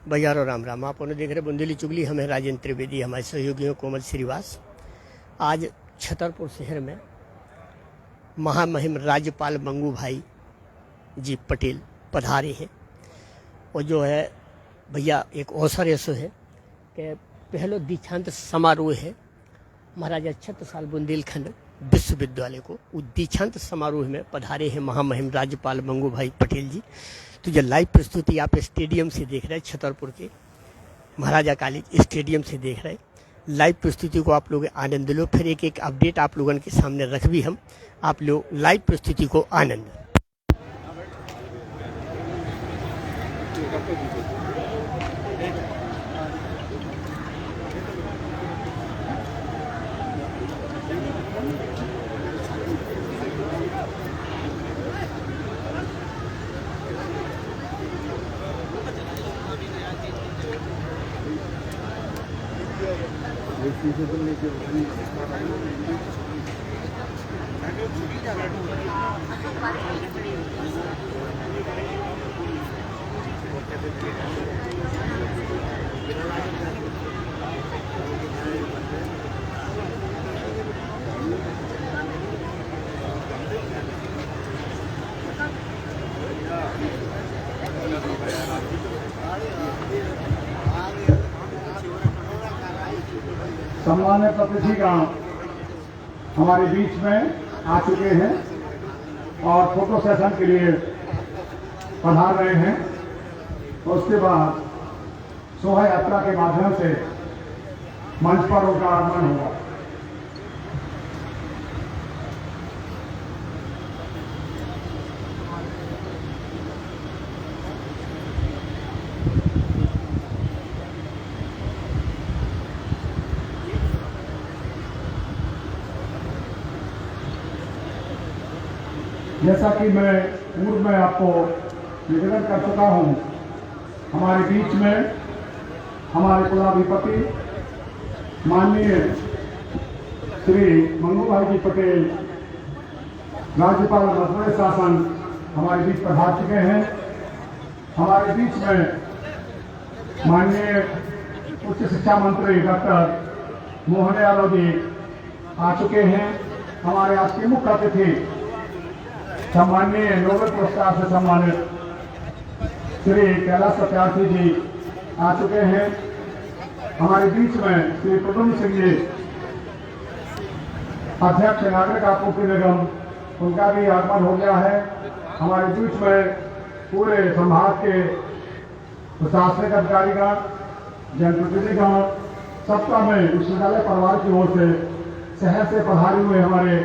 बजारो राम राम। आप उन्हें देख रहे बुंदेली चुगली। हमें राजेंद्र त्रिवेदी, हमारे सहयोगियों कोमल श्रीवास। आज छतरपुर शहर में महामहिम राज्यपाल मंगू भाई जी पटेल पधारे हैं। और जो है भैया एक अवसर ऐसा है कि पहलो दीक्षांत समारोह है महाराजा छत्रसाल बुंदेलखंड विश्वविद्यालय को। उस दीक्षांत समारोह में पधारे हैं महामहिम राज्यपाल मंगू भाई पटेल जी। तो ये लाइव प्रस्तुति आप स्टेडियम से देख रहे हैं, छतरपुर के महाराजा कॉलेज स्टेडियम से देख रहे हैं। लाइव प्रस्तुति को आप लोग आनंद लो। फिर एक एक अपडेट आप लोगों के सामने रख भी हम। आप लोग लाइव प्रस्तुति को आनंद। सम्मानित अतिथिगण हमारे बीच में आ चुके हैं और फोटो सेशन के लिए पधार रहे हैं। और उसके बाद शोभा यात्रा के माध्यम से मंच पर उनका आगमन होगा। जैसा कि मैं पूर्व में आपको निवेदन कर चुका हूं, हमारे बीच में हमारे कुलाधिपति माननीय श्री मंगू भाई जी पटेल राज्यपाल मध्य शासन हमारे बीच पधार चुके हैं। हमारे बीच में माननीय उच्च शिक्षा मंत्री डॉक्टर मोहन यादव जी आ चुके हैं। हमारे आज के मुख्य अतिथि सम्माननीय नोबेल पुरस्कार से सम्मानित श्री कैलाश सत्यार्थी जी आ चुके हैं। हमारे बीच में श्री प्रद्युम्न सिंह जी अध्यक्ष नागरिक आपूर्ति निगम, उनका भी आगमन हो गया है। हमारे बीच में पूरे संभाग के प्रशासनिक अधिकारीगण, जनप्रतिनिधिगण, सबका मैं विश्वविद्यालय परिवार की ओर से शहर से पधारे हुए हमारे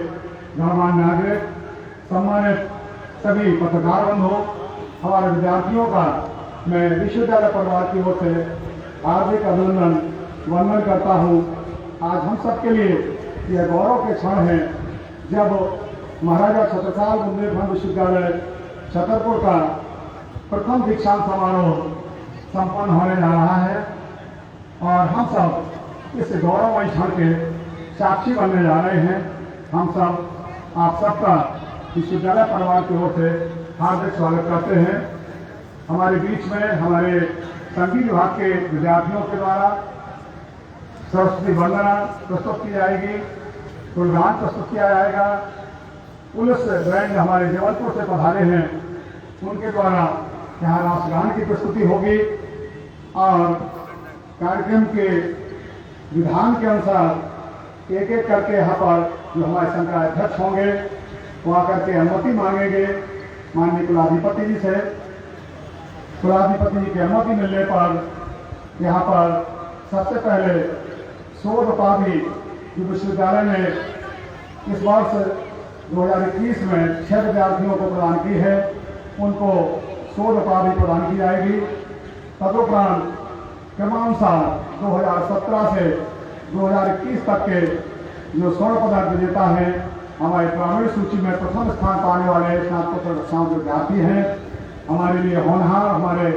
गणमान्य नागरिक, सम्मानित सभी पत्रकार बंधु, हमारे विद्यार्थियों का मैं विश्वविद्यालय परिवार की ओर से हार्दिक अभिनंदन वंदन करता हूं। आज हम सबके लिए यह गौरव के क्षण है जब महाराजा छत्रसाल बुंदेलखंड विश्वविद्यालय छतरपुर का प्रथम दीक्षांत समारोह संपन्न होने जा रहा है और हम सब इस गौरवमय क्षण के साक्षी बनने जा रहे हैं। हम सब आप सबका विश्वविद्यालय परिवार की ओर से हार्दिक स्वागत करते हैं। हमारे बीच में हमारे संगीत विभाग के विद्यार्थियों के द्वारा सरस्वती वंदना प्रस्तुत की जाएगी, गुणगान प्रस्तुत किया जाएगा। पुलिस बैंड हमारे जबलपुर से पधारे हैं, उनके द्वारा यहाँ राष्ट्रगान की प्रस्तुति होगी और कार्यक्रम के विधान के अनुसार एक एक करके यहाँ पर जो हमारे संकाय अध्यक्ष होंगे वो आकर के अनुमति मांगेंगे माननीय कुलाधिपति जी से। कुलाधिपति जी की अनुमति मिलने पर यहाँ पर सबसे पहले शोध उपाधि जो विश्वविद्यालय ने इस वर्ष 2021 में 6 विद्यार्थियों को प्रदान की है, उनको शोध उपाधि प्रदान की जाएगी। तदुपरांत क्रमानुसार 2017 से 2021 तक के जो स्वर्ण पदक विजेता हैं, हमारे प्रावीण्य सूची में प्रथम स्थान पाने वाले स्नातकोत्तर कक्षाओं के विद्यार्थी हैं, हमारे लिए होनहार हमारे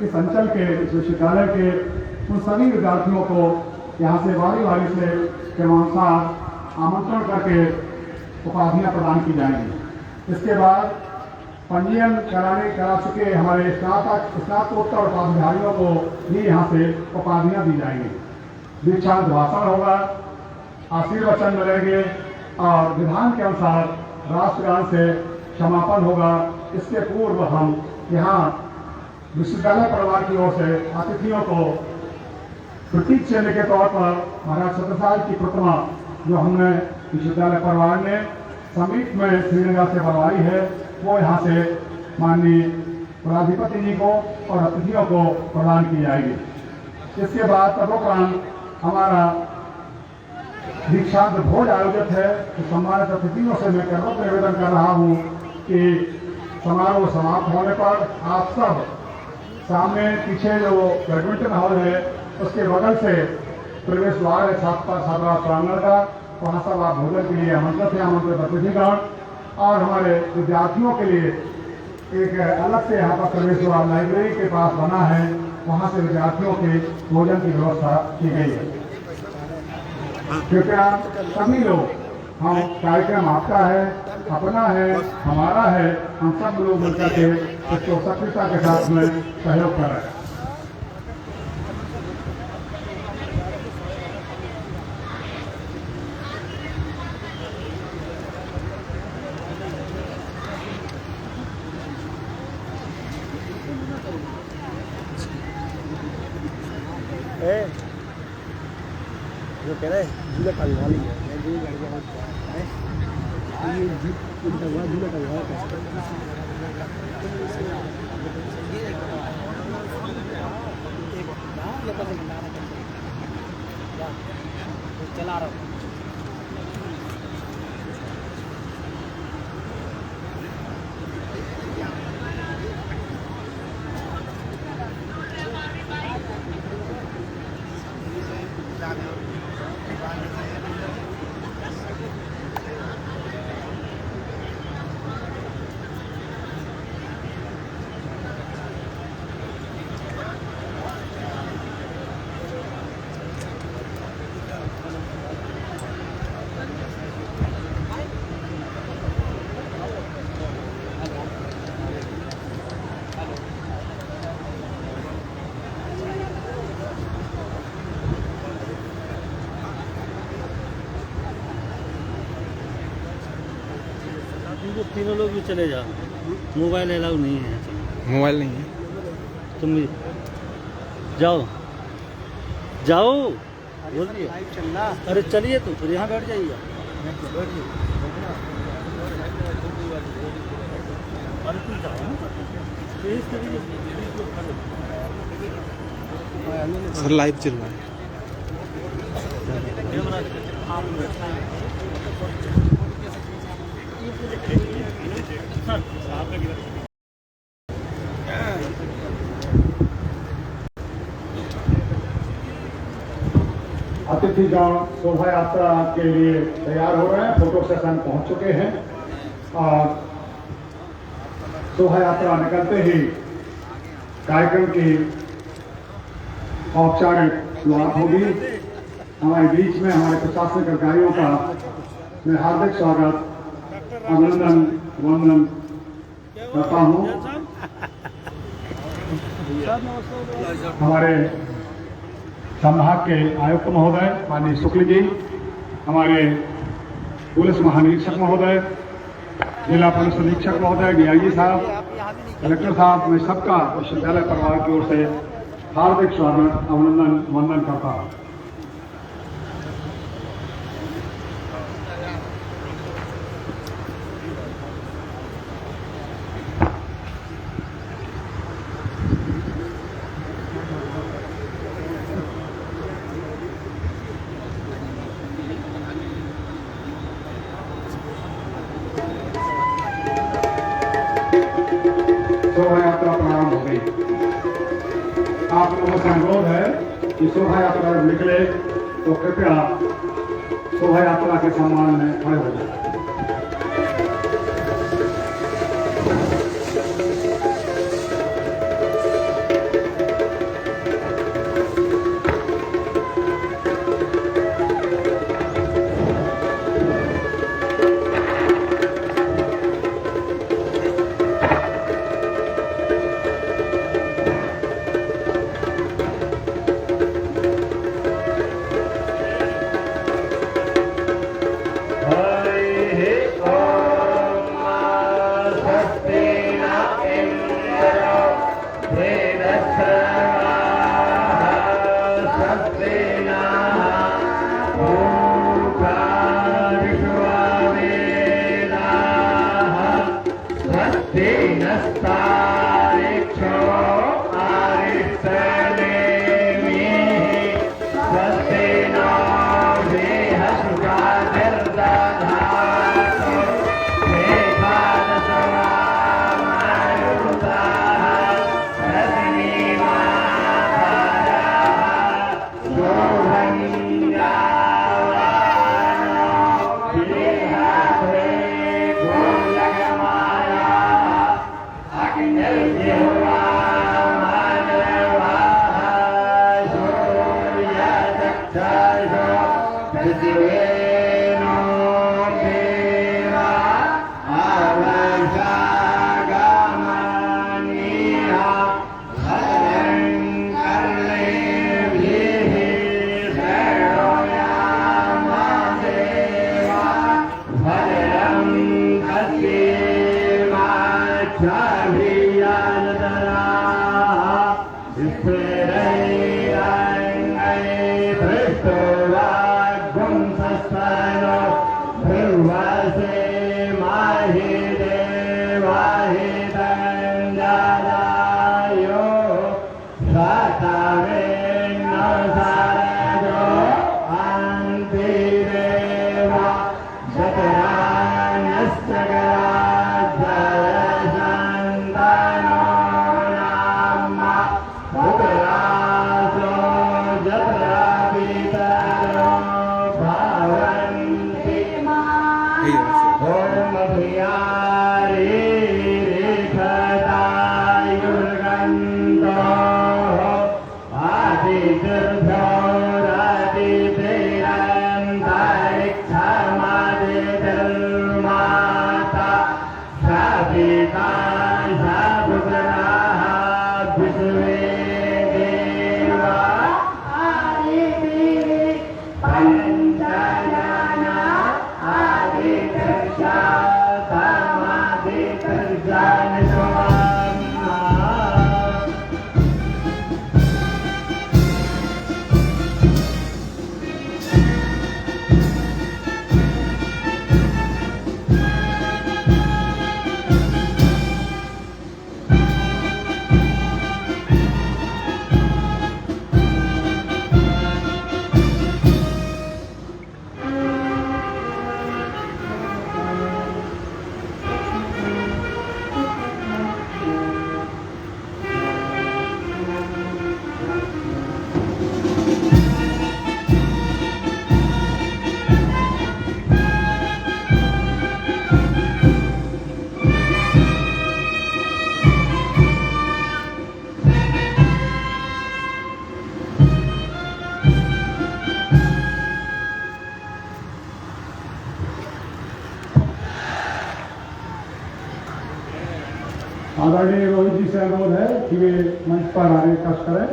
इस अंचल के, इस विश्वविद्यालय के उन सभी विद्यार्थियों को यहाँ से बारी बारी से क्रमानुसार आमंत्रण करके उपाधियाँ प्रदान की जाएंगी। इसके बाद पंजीयन करा चुके हमारे स्नातकोत्तर उपाधिधारियों को भी यहाँ से उपाधियाँ दी जाएंगी। दीक्षांत भाषण होगा, आशीर्वचन मिलेंगे और विधान के अनुसार राष्ट्रगान से समापन होगा। इसके पूर्व हम यहाँ विश्वविद्यालय परिवार की ओर से अतिथियों को प्रतीक चिन्ह के तौर पर महाराज छत्रसाल की प्रतिमा जो हमने विश्वविद्यालय परिवार ने समीप में श्रीनगर से बनवाई है, वो यहाँ से माननीय कुलाधिपति जी को और अतिथियों को प्रदान की जाएगी। इसके बाद तदोपरांत हमारा दीक्षांत भोज आयोजित है। तो सम्मानित अतिथियों से मैं करवत निवेदन कर रहा हूँ कि समारोह समाप्त होने पर आप सब सामने पीछे जो बैडमिंटन हॉल है उसके बगल से प्रवेश द्वार है छात्रावास प्रांगण का, वहाँ सब आप भोजन के लिए आमंत्रित हैं। आमंत्रित अतिथिगण और हमारे विद्यार्थियों के लिए एक अलग से यहाँ पर प्रवेश द्वार लाइब्रेरी के पास बना है, वहाँ से विद्यार्थियों के भोजन की व्यवस्था की गई है। कृपया सभी लोग, हम कार्यक्रम आपका है, अपना है, हमारा है, हम सब लोग मिलकर के इसको सक्रियता के साथ में सहयोग कर रहे हैं। जो कह रहे हैं झूला टंगवा लीजिए, ये झूला टंगवा चला रहा हूँ। तीनों लोग भी चले जाओ, मोबाइल अलाउ नहीं है। मोबाइल नहीं है, तुम भी जाओ जाओ बोल दिए। अरे चलिए तो फिर यहाँ बैठ जाइए। सर लाइव चल रहा है। अतिथिगण शोभा यात्रा के लिए तैयार हो रहे हैं, फोटो सेशन पहुंच चुके हैं और शोभा यात्रा निकलते ही कार्यक्रम की औपचारिक शुरुआत होगी। हमारे बीच में हमारे प्रशासनिक अधिकारियों का मैं हार्दिक स्वागत, अभिनंदन, वंदन करता हूँ। हमारे संभाग के आयुक्त महोदय माननीय शुक्ल जी, हमारे पुलिस महानिरीक्षक महोदय, जिला पुलिस अधीक्षक महोदय, डीआईजी साहब, कलेक्टर साहब, मैं सबका विश्वविद्यालय परिवार की ओर से हार्दिक स्वागत, अभिनंदन, वंदन करता हूँ। शोभा यात्रा प्रारंभ हो गई। आप लोगों से अनुरोध है कि शोभा यात्रा जब निकले तो कृपया शोभा यात्रा के सम्मान में खड़े हो जाए। हस्तारिक्षो आरिष्टनेमिः स्वस्ति नो बृहस्पतिर्दधातु एकादशवामरुताः रश्मिमाकारः शोभङ्गावानो बृहस्पति गोलकमाया अग्निर्जिह्वा मानवाः सूर्यचक्षुषो पृथिवेनो देवा आवशागमनीया भद्रं कर्णेभिः शृणुयाम देवा भद्रं पश्येमाक्षभिर्यजत्राः स्थिरैरङ्गैर्दृष्ट्वा ध्रुवसे माहि देवाहितञ्जलायो शतमेन सरजो अन्तिदेवा शतरान्यश्चकराजयसन्तनो नाम पुत्रासो जत्रापितरो भवन्ति ॐ धियारिखतायुर्गन्धो आदितिर्भोरादितिरन्तरिक्षमादितिर्माता सपिता सपुत्राः विश्वे देवा आदितिः पञ्चजना आदरणीय रोहित जी से अनुरोध है कि वे मंच पर आने का करें।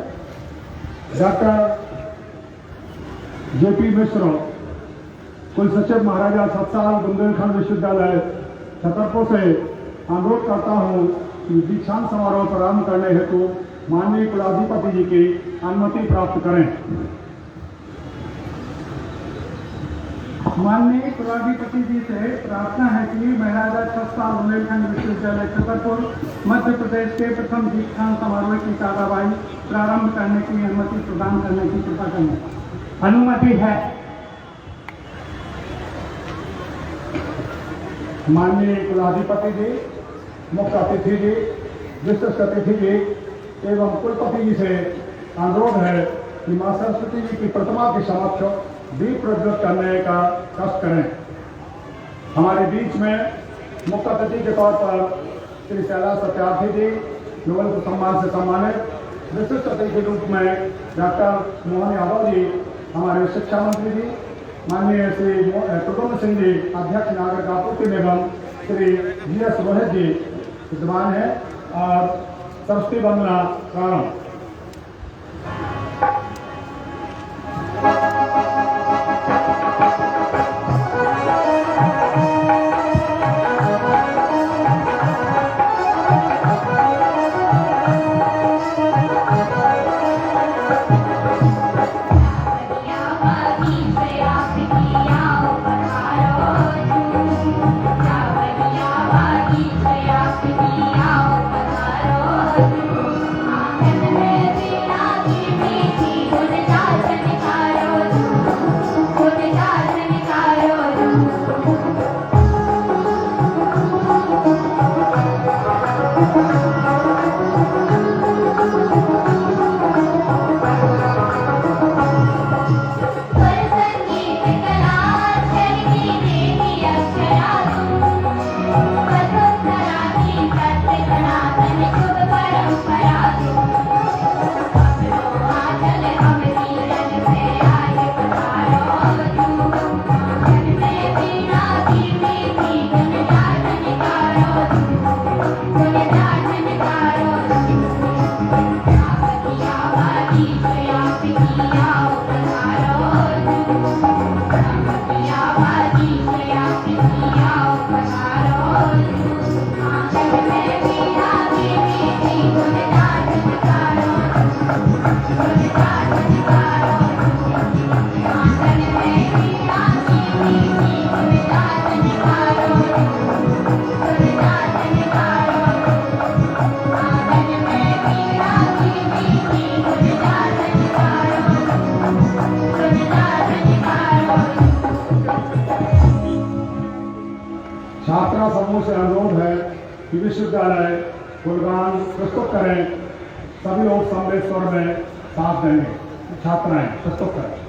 डॉक्टर जेपी मिश्र, कुल सचिव महाराजा सतसाल बुंदेलखंड विश्वविद्यालय छतरपुर से अनुरोध करता हूं कि दीक्षांत समारोह प्रारंभ करने हेतु माननीय कुलाधिपति जी की अनुमति प्राप्त करें। माननीय कुलाधिपति जी से प्रार्थना है कि महाराजा सतसाल बुंदेलखंड विश्वविद्यालय छतरपुर मध्य प्रदेश के प्रथम दीक्षांत समारोह की कार्यवाही प्रारंभ करने की अनुमति प्रदान करने की कृपा करें। अनुमति है। माननीय कुलाधिपति जी, मुख्य अतिथि जी, विशिष्ट अतिथि जी एवं कुलपति जी से अनुरोध है कि मां सरस्वती जी की प्रतिमा के समक्ष दीप प्रज्वलित करने का कष्ट करें। हमारे बीच में मुख्य अतिथि के तौर पर श्री कैलाश सत्यार्थी जी, नोबेल सम्मान से सम्मानित। विशिष्ट अतिथि के रूप में डॉक्टर मोहन यादव जी, हमारे शिक्षा मंत्री जी, माननीय श्री प्रद्युम्न सिंह जी, अध्यक्ष नागरिक आपूर्ति निगम, श्री GS रोहित जी विद्वान है और सरस्वती वंदना प्रारंभ। Now छात्रा समूह से अनुरोध है कि विश्वविद्यालय गुणगान प्रस्तुत करें। सभी लोग सम्मिलित स्वर में साथ देंगे। छात्राएं प्रस्तुत करें।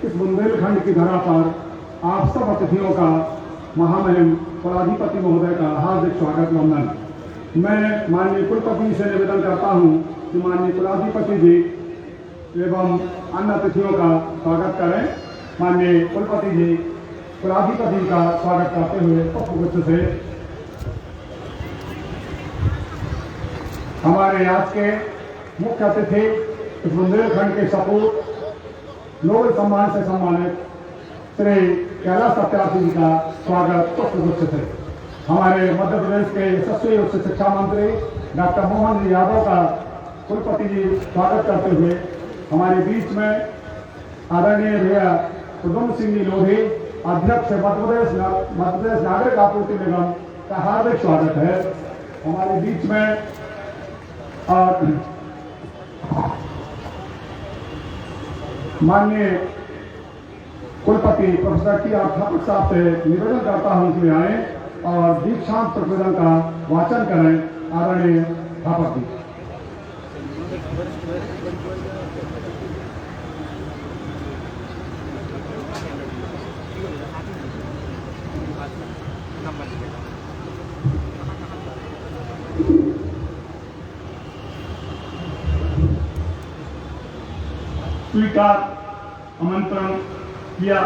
इस बुंदेलखंड की धरा पर आप सब अतिथियों का महामहिम कुलाधिपति महोदय का हार्दिक स्वागत वंदन। मैं माननीय कुलपति से निवेदन करता हूं कि माननीय कुलाधिपति जी एवं अन्य अतिथियों का स्वागत करें। माननीय कुलपति जी कुलाधिपति का स्वागत करते हुए पुष्पगुच्छ से हमारे आज के मुख्य अतिथि इस बुंदेलखंड के सपूत नोबेल सम्मान से सम्मानित श्री कैलाश सत्यार्थी जी का स्वागत पुष्पगुच्छ से। हमारे मध्य प्रदेश के यशस्वी उच्च शिक्षा मंत्री डॉक्टर मोहन जी यादव का कुलपति जी स्वागत करते हुए हमारे बीच में आदरणीय भैया उधम सिंह जी लोधी अध्यक्ष मध्य प्रदेश नागरिक आपूर्ति निगम का हार्दिक स्वागत है हमारे बीच में। और माननीय कुलपति प्रोफेसर टी आर ठाकुर साहब से निवेदन करता हूं कि आए और दीक्षांत प्रतिवेदन का वाचन करें। आदरणीय ठाकुर जी। स्वीकार आमंत्रण किया,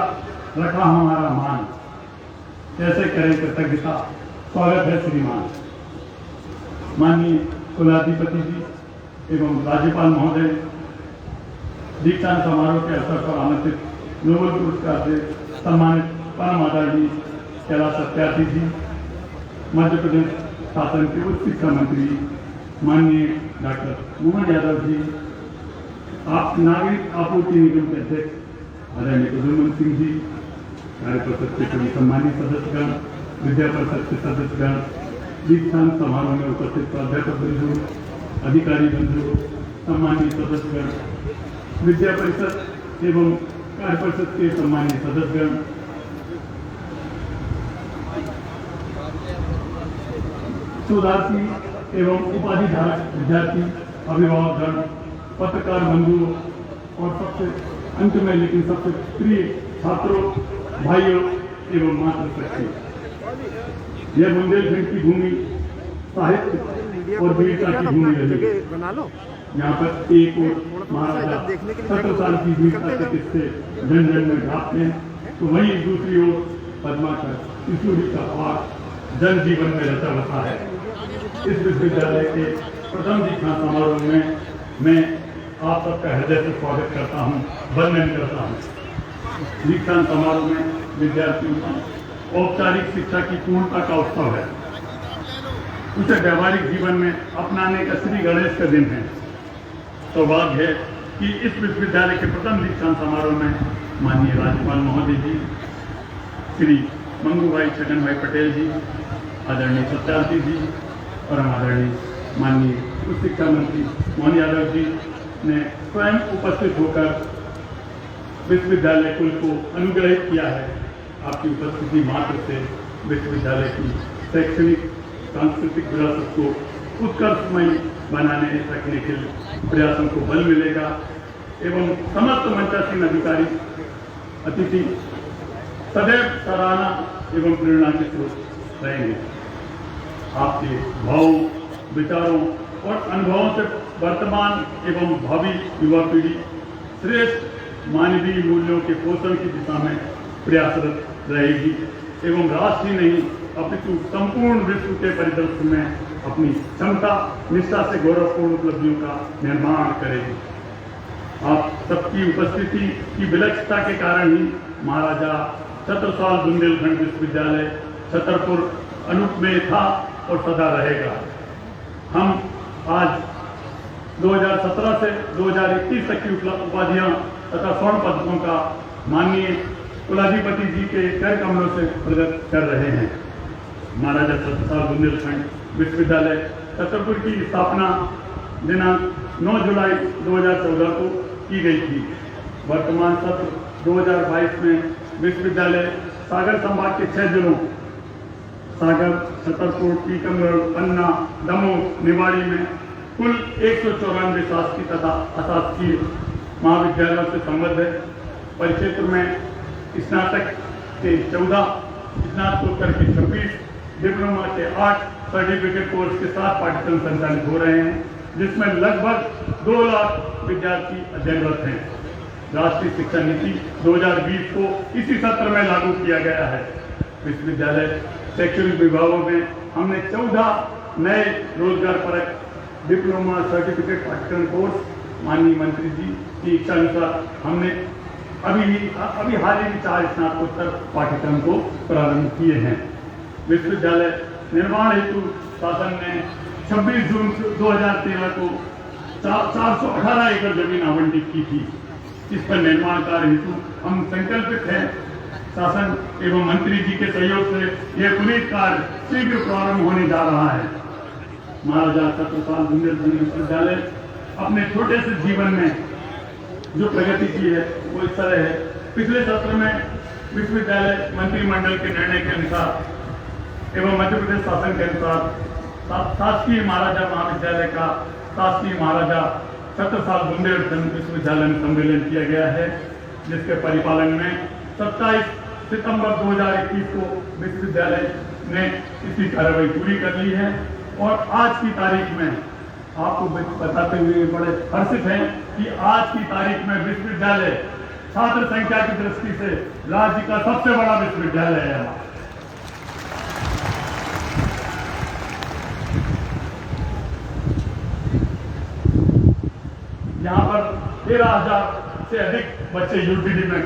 रखा हमारा मान, कैसे करें कृतज्ञता। स्वागत है श्रीमान। माननीय कुलाधिपति जी एवं राज्यपाल महोदय, दीक्षांत समारोह के अवसर पर आमंत्रित नोबेल पुरस्कार से सम्मानित परम आदरणीय कैलाश सत्यार्थी जी, मध्य प्रदेश शासन के उच्च शिक्षा मंत्री माननीय डॉक्टर मोहन यादव जी, आप नागरिक आपूर्ति निगम के अध्यक्ष आदरणीय प्रद्युम्न सिंह जी, कार्य परिषद के सभी सम्मानित सदस्यगण, विद्या परिषद के सदस्यगण, दीक्षांत समारोह में उपस्थित प्राध्यापक बंधु, अधिकारी बंधु, सम्मानित सदस्यगण, विद्या परिषद एवं कार्य परिषद के सम्मानित सदस्यगण, शोधार्थी एवं उपाधिधारक विद्यार्थी, अभिभावकगण, पत्रकार बंधुओं और सबसे अंत में लेकिन सबसे प्रिय छात्रों, भाइयों एवं मातृशक्ति, यह बुंदेलखंड की भूमि साहित्य और वीरता की भूमि रही। यहाँ पर एक और महाराजा 17 साल की वीरता के किस्से जन जन में घापते हैं, तो वहीं दूसरी ओर पद्माकर किशोरी का पाठ जन जीवन में रचा बसा है। इस विश्वविद्यालय के प्रथम दीक्षांत समारोह में मैं आप सबका हृदय से स्वागत करता हूं, वंदन करता हूं। दीक्षांत समारोह में विद्यार्थियों की औपचारिक शिक्षा की पूर्णता का उत्सव है, उसे व्यवहारिक जीवन में अपनाने का श्री गणेश का दिन है। सौभाग्य है कि इस विश्वविद्यालय के प्रथम दीक्षांत समारोह में माननीय राज्यपाल महोदय जी, श्री मंगू भाई छगन भाई पटेल जी, आदरणीय सत्यार्थी जी और आदरणीय माननीय उच्च शिक्षा मंत्री मोहन यादव जी ने स्वयं उपस्थित होकर विश्वविद्यालय कुल को अनुग्रहित किया है। आपकी उपस्थिति मात्र से विश्वविद्यालय की शैक्षणिक सांस्कृतिक विरासत को उत्कर्षमय बनाने रखने के प्रयासों को बल मिलेगा एवं समस्त मंचासीन अधिकारी अतिथि सदैव सराहना एवं प्रेरणा के स्रोत रहेंगे। आपके भावों, विचारों और अनुभवों से वर्तमान एवं भावी युवा पीढ़ी श्रेष्ठ मानवीय मूल्यों के पोषण की दिशा में प्रयासरत रहेगी एवं राष्ट्र ही नहीं अपितु संपूर्ण विश्व के परिदृश्य में अपनी क्षमता निष्ठा से गौरवपूर्ण उपलब्धियों का निर्माण करेगी। आप सबकी उपस्थिति की विलक्षणता के कारण ही महाराजा छत्रसाल बुंदेलखंड विश्वविद्यालय छतरपुर अनुपमेय था और सदा रहेगा। हम आज 2017 से 2021 तक की उपाधियां तथा स्वर्ण पदकों का माननीय कुलाधिपति जी के कर कमलों से प्रकट कर रहे हैं। महाराजा छत्रसाल बुंदेलखंड विश्वविद्यालय छतरपुर की स्थापना दिनांक 9 जुलाई 2014 को की गई थी। वर्तमान सत्र 2022 में विश्वविद्यालय सागर संभाग के 6 जिलों सागर, छतरपुर, टीकमगढ़, पन्ना, दमोह, निवाड़ी में कुल 194 शासकीय तथा अशासकीय महाविद्यालयों से संबद्ध है। परिक्षेत्र में स्नातक के 14, स्नातकोत्तर के 26, डिप्लोमा के 8 सर्टिफिकेट कोर्स के 7 पाठ्यक्रम संचालित हो रहे हैं, जिसमें लगभग 2 लाख विद्यार्थी अध्ययनरत हैं। राष्ट्रीय शिक्षा नीति 2020 को इसी सत्र में लागू किया गया है। विश्वविद्यालय शैक्षणिक विभागों में हमने 14 नए रोजगार परक डिप्लोमा सर्टिफिकेट पाठ्यक्रम कोर्स माननीय मंत्री जी की इच्छा अनुसार हमने अभी हाल ही में 4 स्नातकोत्तर पाठ्यक्रम को प्रारंभ किए हैं। विश्वविद्यालय निर्माण हेतु शासन ने 26 जून 2013 को 418 एकड़ जमीन आवंटित की थी। इस पर निर्माण कार्य हेतु हम संकल्पित हैं। शासन एवं मंत्री जी के सहयोग से यह पुनीत कार्य शीघ्र प्रारंभ होने जा रहा है। महाराजा छत्रसाल बुंदेलखंड विश्वविद्यालय अपने छोटे से जीवन में जो प्रगति की है वो इस तरह है पिछले सत्र में विश्वविद्यालय मंत्रिमंडल के निर्णय के अनुसार एवं मध्य प्रदेश शासन के अनुसार शासकीय महाराजा महाविद्यालय का शासकीय महाराजा छत्रसाल बुंदेलखंड विश्वविद्यालय में सम्मेलन किया गया है, जिसके परिपालन में 27 सितंबर 2021 को विश्वविद्यालय ने इसकी कार्रवाई पूरी कर ली है। और आज की तारीख में आपको बताते हुए बड़े हर्षित हैं कि आज की तारीख में विश्वविद्यालय छात्र संख्या की दृष्टि से राज्य का सबसे बड़ा विश्वविद्यालय है। यहाँ पर 13,000 से अधिक बच्चे यूटीडी में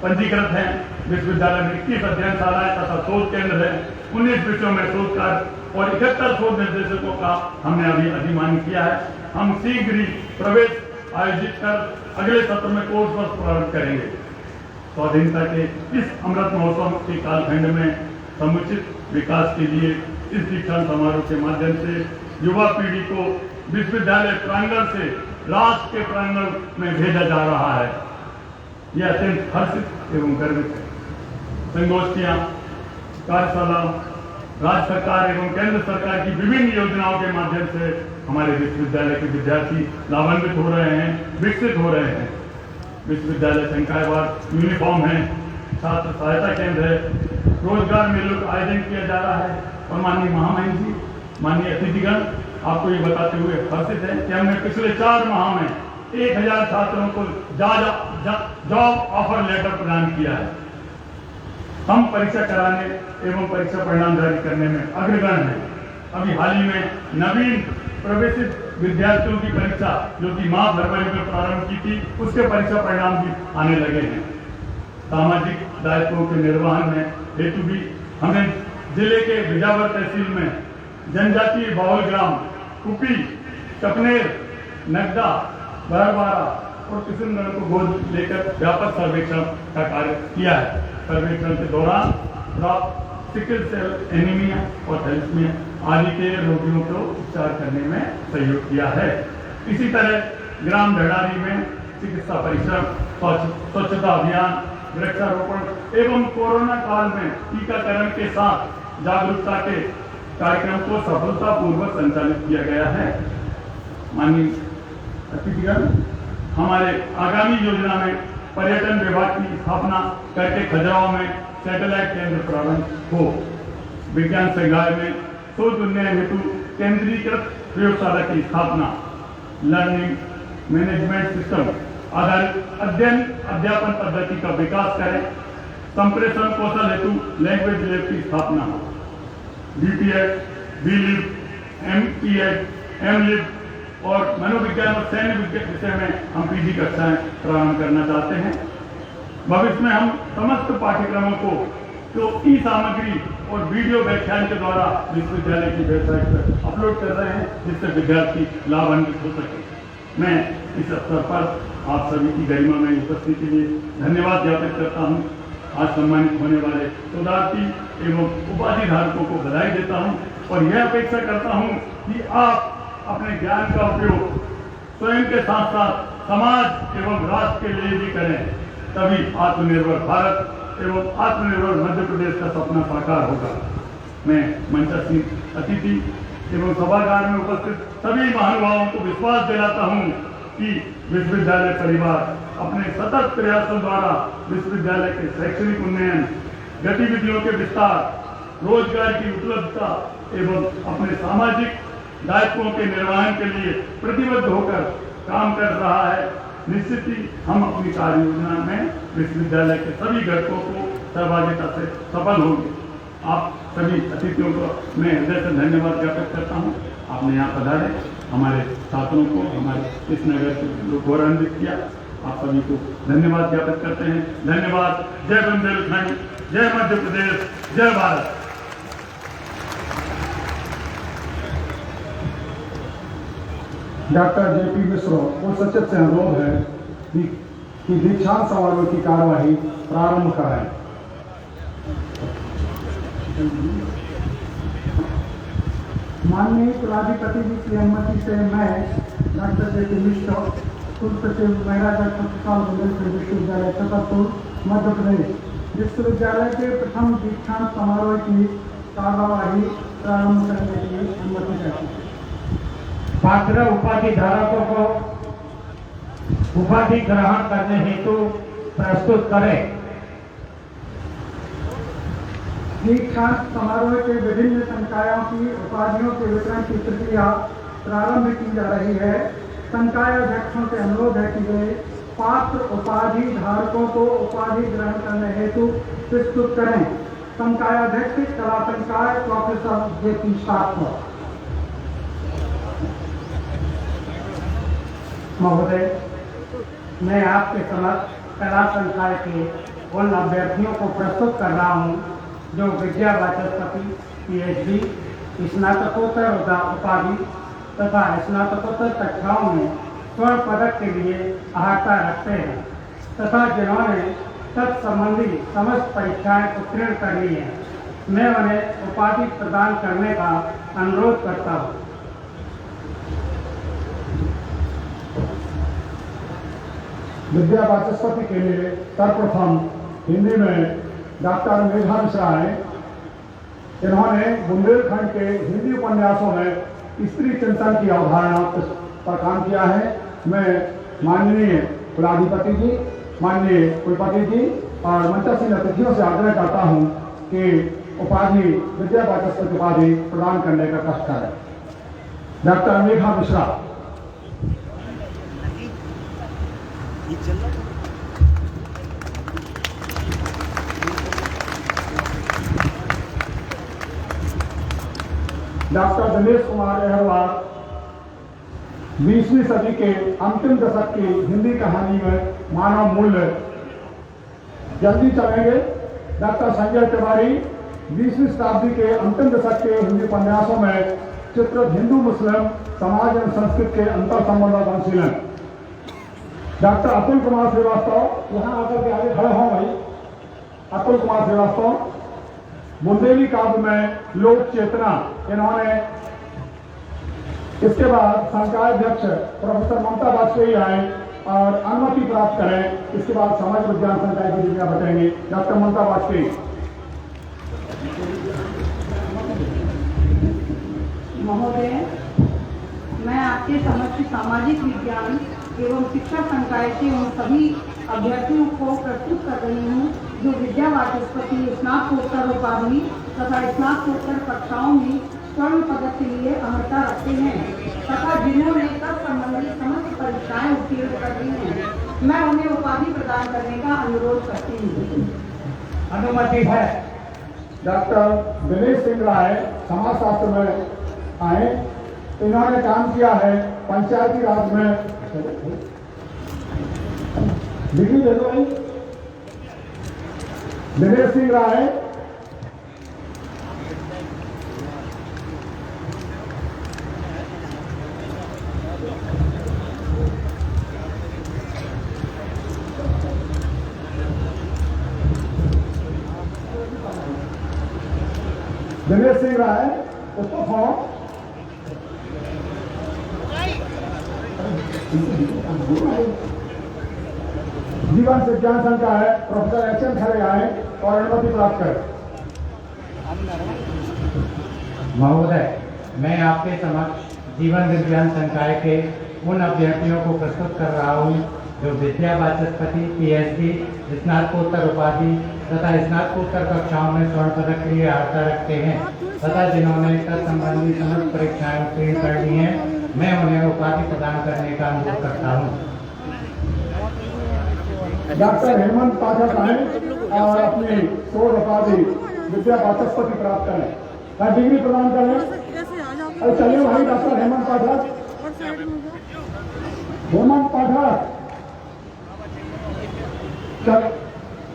पंजीकृत हैं। विश्वविद्यालय में 21 अध्ययनशालाएं तथा शोध केंद्र है। 19 विषयों में शोध कार्य और 71 शोध निर्देशकों का हमने अभी अधिमान किया है। हम शीघ्र ही प्रवेश आयोजित कर अगले सत्र में कोर्स वर्ष प्रारंभ करेंगे। स्वाधीनता के इस अमृत महोत्सव के कालखंड में समुचित विकास के लिए इस दीक्षांत समारोह के माध्यम से युवा पीढ़ी को विश्वविद्यालय प्रांगण से राष्ट्र के प्रांगण में भेजा जा रहा है। यह अत्यंत हर्षित एवं गर्वित है। संगोष्ठियां, कार्यशाला, राज्य सरकार एवं केंद्र सरकार की विभिन्न योजनाओं के माध्यम से हमारे विश्वविद्यालय के विद्यार्थी लाभान्वित हो रहे हैं, विकसित हो रहे हैं। विश्वविद्यालय संकायवार यूनिफॉर्म है, छात्र सहायता केंद्र है, रोजगार मेलों का आयोजन किया जा रहा है। और माननीय महामहिम जी, माननीय अतिथिगण, आपको ये बताते हुए हर्षित है कि हमने पिछले 4 माह में 1000 छात्रों को जॉब ऑफर लेटर प्रदान किया है। हम परीक्षा कराने एवं परीक्षा परिणाम जारी करने में अग्रगण्य हैं। अभी हाल ही में नवीन प्रवेशित विद्यार्थियों की परीक्षा जो कि माह फरवरी में प्रारंभ की थी, उसके परीक्षा परिणाम भी आने लगे हैं। सामाजिक दायित्वों के निर्वहन में हेतु भी हमने जिले के बिजावर तहसील में जनजातीय बहुल ग्राम कुपी, चकनेर, नगदा, बरबारा और किशनगढ़ को गोद लेकर व्यापक सर्वेक्षण का कार्य किया है। सर्वेक्षण के दौरान प्राप्त सिकल सेल एनीमिया और थैलेसीमिया आदि के रोगियों को उपचार करने में सहयोग किया है। इसी तरह ग्राम ढड़ारी में चिकित्सा परिसर, स्वच्छता अभियान, वृक्षारोपण एवं कोरोना काल में टीकाकरण के साथ जागरूकता के कार्यक्रम को सफलतापूर्वक संचालित किया गया है। माननीय अतिथिगण, हमारे आगामी योजना में पर्यटन विभाग की स्थापना करके खजुराहो में सैटेलाइट केंद्र प्रारंभ हो, विज्ञान संग्रहालय में शोध उन्नयन हेतु केंद्रीकृत प्रयोगशाला की स्थापना, लर्निंग मैनेजमेंट सिस्टम आधारित अध्ययन अध्यापन पद्धति का विकास करें, संप्रेषण कौशल हेतु लैंग्वेज लैब की स्थापना हो, बीपीएड, बीलिब, एमईएड, एमलिब और मनोविज्ञान और सैन्य विज्ञान विषय में हम पीजी कक्षाएं प्रारंभ करना चाहते हैं। भविष्य में हम समस्त पाठ्यक्रमों को तो ई सामग्री और वीडियो व्याख्यान के द्वारा विश्वविद्यालय की वेबसाइट पर अपलोड कर रहे हैं, जिससे विद्यार्थी लाभान्वित हो सके। मैं इस अवसर पर आप सभी की गरिमा में उपस्थिति के लिए धन्यवाद ज्ञापित करता हूँ। आज सम्मानित होने वाले शोधार्थी एवं उपाधि धारकों को बधाई देता हूँ और यह अपेक्षा करता हूँ कि आप अपने ज्ञान का उपयोग स्वयं के साथ साथ समाज एवं राष्ट्र के लिए भी करें, तभी आत्मनिर्भर भारत एवं आत्मनिर्भर मध्य प्रदेश का सपना साकार होगा। मैं मंचासीन अतिथि एवं सभागार में उपस्थित सभी महानुभावों को विश्वास दिलाता हूँ कि विश्वविद्यालय परिवार अपने सतत प्रयासों द्वारा विश्वविद्यालय के शैक्षणिक उन्नयन, गतिविधियों के विस्तार, रोजगार की उपलब्धता एवं अपने सामाजिक दायित्वों के निर्वहन के लिए प्रतिबद्ध होकर काम कर रहा है। निश्चित ही हम अपनी कार्य योजना में विश्वविद्यालय के सभी घटकों को सहभागिता से सफल होंगे। आप सभी अतिथियों को मैं हृदय से धन्यवाद ज्ञापित करता हूँ। आपने यहाँ पधारे, हमारे छात्रों को, हमारे इस नगर से गौरवान्वित किया। आप सभी को धन्यवाद ज्ञापित करते हैं। धन्यवाद। जय बुंदेलखंड, जय मध्य प्रदेश, जय भारत। डॉक्टर जेपी मिश्र को सचिव से अनुरोध है कि दीक्षांत समारोह की कार्यवाही प्रारंभ करें। माननीय कुलाधिपति जी की अनुमति से मैं डॉक्टर जेपी मिश्र, कुल सचिव महाराजा छत्रसाल बुंदेलखंड विश्वविद्यालय छतरपुर मध्य प्रदेश विश्वविद्यालय के प्रथम दीक्षांत समारोह की कार्यवाही प्रारंभ करने के लिए अनुमति चाहती है। पात्र उपाधि धारकों को उपाधि ग्रहण करने हेतु प्रस्तुत करें। दीक्षांत समारोह के विभिन्न संकायों की उपाधियों के वितरण की प्रक्रिया प्रारंभ की जा रही है। संकायाध्यक्षों से अनुरोध है कि वे पात्र उपाधि धारकों को उपाधि ग्रहण करने हेतु प्रस्तुत करें। संकायाध्यक्ष कला संकाय प्रोफेसर जे.पी. शास्त्री महोदय, मैं आपके समक्ष कला संकाय के उन अभ्यर्थियों को प्रस्तुत कर रहा हूं जो विद्या वाचस्पति, पीएचडी, स्नातकोत्तर उपाधि तथा स्नातकोत्तर कक्षाओं में स्वर्ण पदक के लिए अर्हता रखते हैं तथा जिन्होंने तत्संबंधी समस्त परीक्षाएं उत्तीर्ण कर ली हैं। मैं उन्हें उपाधि प्रदान करने का अनुरोध करता हूँ। विद्या वाचस्पति के लिए सर्वप्रथम हिंदी में डॉक्टर मेघा मिश्रा हैं। इन्होंने बुंदेलखंड के हिंदी उपन्यासों में स्त्री चिंतन की अवधारणा पर काम किया है। मैं माननीय कुलाधिपति जी, माननीय कुलपति जी और मंचासीन अतिथियों से आग्रह करता हूं कि उपाधि विद्या वाचस्पति उपाधि प्रदान करने का कष्ट करें। डॉक्टर मेघा मिश्रा। डॉक्टर दिनेश कुमार अहरवाल 20वीं सदी के अंतिम दशक की हिंदी कहानी में मानव मूल्य। जल्दी चलेंगे। डॉक्टर संजय तिवारी 20वीं शताब्दी के अंतिम दशक के हिंदी उपन्यासों में चित्रित हिंदू मुस्लिम समाज एवं संस्कृति के अंतर संबंध और अनुशीलन। डॉक्टर अतुल कुमार श्रीवास्तव, यहाँ आकर के आगे खड़े हों भाई। अतुल कुमार श्रीवास्तव बुंदेली काव्य में लोक चेतना। इन्होंने इसके बाद संकायाध्यक्ष प्रोफेसर ममता वाजपेयी आए और अनुमति प्राप्त करें। इसके बाद समाज विज्ञान संकाय की डिग्रियां बताएंगे डॉक्टर ममता वाजपेयी। महोदय, मैं आपके समक्ष सामाजिक विज्ञान एवं शिक्षा संकाय के उन सभी अभ्यर्थियों को प्रस्तुत कर रही हूँ जो विद्या वाचस्पति, स्नातकोत्तर उपाधि तथा स्नातकोत्तर कक्षाओं में स्वर्ण पदक के लिए अर्हता रखते हैं तथा जिन्होंने तत्संबंधी समस्त परीक्षाएं उत्तीर्ण कर ली हैं। मैं उन्हें उपाधि प्रदान करने का अनुरोध करती हूँ। अनुमति है। डॉक्टर दिनेश सिंह राय समाजशास्त्र में आए। इन्होंने काम किया है पंचायती राज में। डिग्री दे दो भाई। दिनेश सिंह राय उसको फॉर्म जीवन विज्ञान संकाय है। Professor H.N.. खरे आए और अनुमति प्राप्त करें। महोदय, मैं आपके समक्ष जीवन विज्ञान संकाय के उन अभ्यर्थियों को प्रस्तुत कर रहा हूँ जो विद्या वाचस्पति, पीएचडी, स्नातकोत्तर उपाधि तथा स्नातकोत्तर कक्षाओं में स्वर्ण पदक के लिए अर्हता रखते हैं तथा जिन्होंने तत्संबंधी समस्त परीक्षाएं उत्तीर्ण कर ली हैं। मैं उन्हें उपाधि प्रदान करने का अनुरोध करता हूँ। डॉक्टर हेमंत पाठक आए और अपनी शोध उपाधि विद्या वाचस्पति प्राप्त करें, डिग्री प्रदान करें। अरे चलिए भाई, डॉक्टर हेमंत पाठक। हेमंत पाठक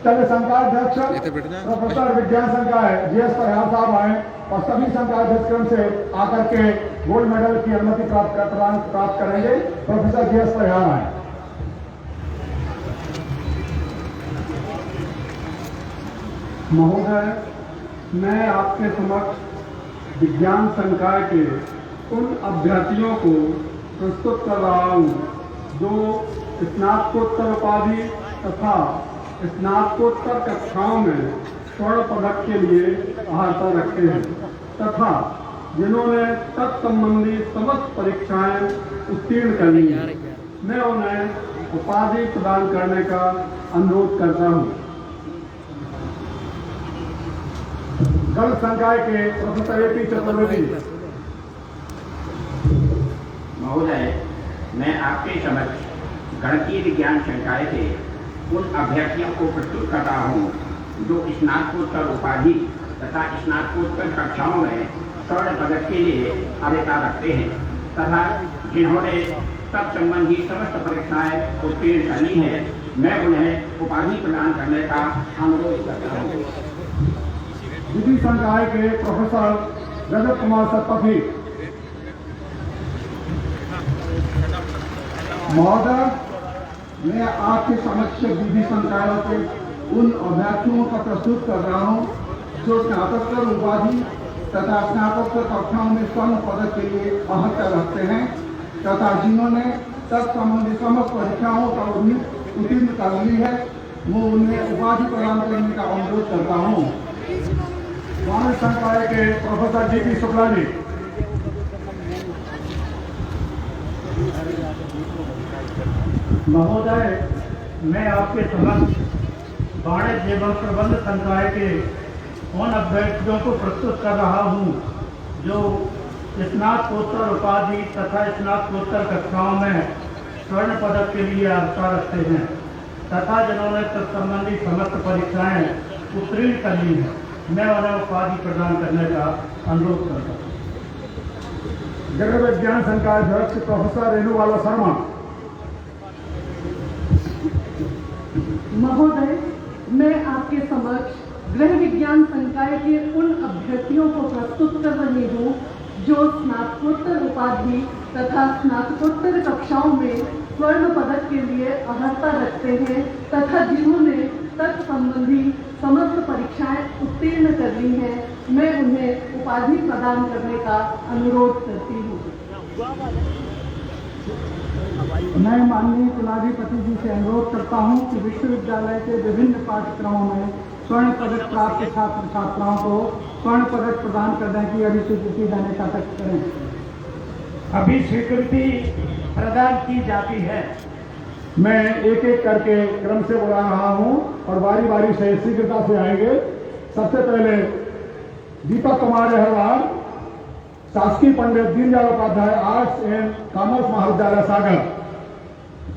चले संकायाध्यक्ष प्रोफेसर विज्ञान संकाय जीएस प्रयास साहब आए और सभी संकायाध्यक्ष से आकर के गोल्ड मेडल की अनुमति प्राप्त करेंगे। प्रोफेसर जीएस प्रयास आए। महोदय, मैं आपके समक्ष विज्ञान संकाय के उन अभ्यर्थियों को प्रस्तुत कर रहा हूँ जो स्नातकोत्तर उपाधि तथा स्नातकोत्तर कक्षाओं में स्वर्ण पदक के लिए अर्हता रखते हैं तथा जिन्होंने तत्संबंधी समस्त परीक्षाएं उत्तीर्ण कर ली हैं, मैं उन्हें उपाधि प्रदान करने का अनुरोध करता हूं। गण संकाय के प्रोफेसर ए.पी. चतुर्वेदी। महोदय, मैं आपके समक्ष गणितीय विज्ञान संकाय के उन अभ्यर्थियों को प्रस्तुत कर रहा हूँ जो स्नातकोत्तर उपाधि तथा स्नातकोत्तर कक्षाओं में स्वर्ण पदक के लिए अर्हता रखते हैं तथा जिन्होंने तत्संबंधी समस्त परीक्षाएं उत्तीर्ण कर ली है, मैं उन्हें उपाधि प्रदान करने का अनुरोध करता हूँ। विधि संकाय के प्रोफेसर रजत कुमार सतपथी। महोदय, मैं आपके समक्ष विधि संकायों के उन अभ्यर्थियों का प्रस्तुत कर रहा हूं जो स्नातकोत्तर उपाधि तथा स्नातकोत्तर कक्षाओं में स्वर्ण पदक के लिए अर्हता रखते हैं तथा जिन्होंने तत्संबंधी समस्त परीक्षाओं का उत्तीर्ण कर ली है, वो उन्हें उपाधि प्रदान करने का अनुरोध करता हूँ। वाणिज्य संकाय के प्रोफेसर जी.पी. शुक्ला जी। महोदय, मैं आपके समक्ष वाणिज्य एवं प्रबंध संकाय के उन अभ्यर्थियों को प्रस्तुत कर रहा हूं जो स्नातकोत्तर उपाधि तथा स्नातकोत्तर कक्षाओं में स्वर्ण पदक के लिए अर्हता रखते हैं तथा जिन्होंने तत्संबंधी समस्त परीक्षाएं उत्तीर्ण कर ली हैं, मैं उन्हें उपाधि प्रदान करने का अनुरोध करता हूँ। गृह विज्ञान संकाय अध्यक्ष प्रोफेसर रेणुबाला शर्मा। महोदय, मैं आपके समक्ष गृह विज्ञान संकाय के उन अभ्यर्थियों को प्रस्तुत कर रही हूँ जो स्नातकोत्तर उपाधि तथा स्नातकोत्तर कक्षाओं में स्वर्ण पदक के लिए अर्हता रखते हैं तथा जिन्होंने तत्संबंधी समस्त परीक्षाएं उत्तीर्ण कर ली हैं, मैं उन्हें उपाधि प्रदान करने का अनुरोध करती हूँ। मैं माननीय कुलाधिपति जी से अनुरोध करता हूं कि विश्वविद्यालय के विभिन्न पाठ्यक्रमों में स्वर्ण पदक प्राप्त छात्र छात्राओं को स्वर्ण पदक प्रदान करने की अधिसूचित देने का तक करें। अभी स्वीकृति प्रदान की जाती है। मैं एक एक करके क्रम से बुला रहा हूं और बारी बारी से शीघ्रता से आएंगे। सबसे पहले दीपक कुमार अहरवाल, शासकीय Pandit Deendayal Upadhyay arts and commerce महाविद्यालय सागर।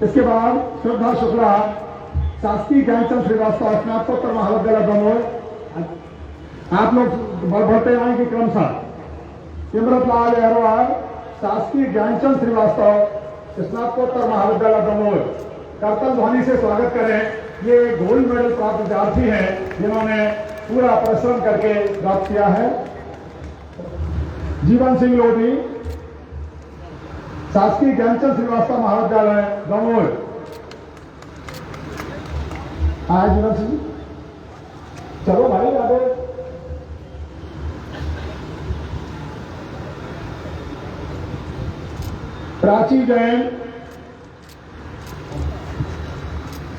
इसके बाद श्रद्धा शुक्ला, शासकीय ज्ञानचंद श्रीवास्तव स्नातकोत्तर महाविद्यालय दमोह। आप लोग बढ़ते आएंगे क्रमशः। इमरतलाल अहरवाल, शासकीय ज्ञानचंद श्रीवास्तव स्नातकोत्तर महाविद्यालय दमोह। कर्तव्य ध्वनि से स्वागत करें। ये गोल्ड मेडल प्राप्त विद्यार्थी हैं जिन्होंने पूरा परिश्रम करके प्राप्त किया है। जीवन सिंह लोधी, शासकीय ज्ञानचंद श्रीवास्तव महाविद्यालय दमोह। आए जीवन सिंह, चलो भाई आगे। प्राची जैन,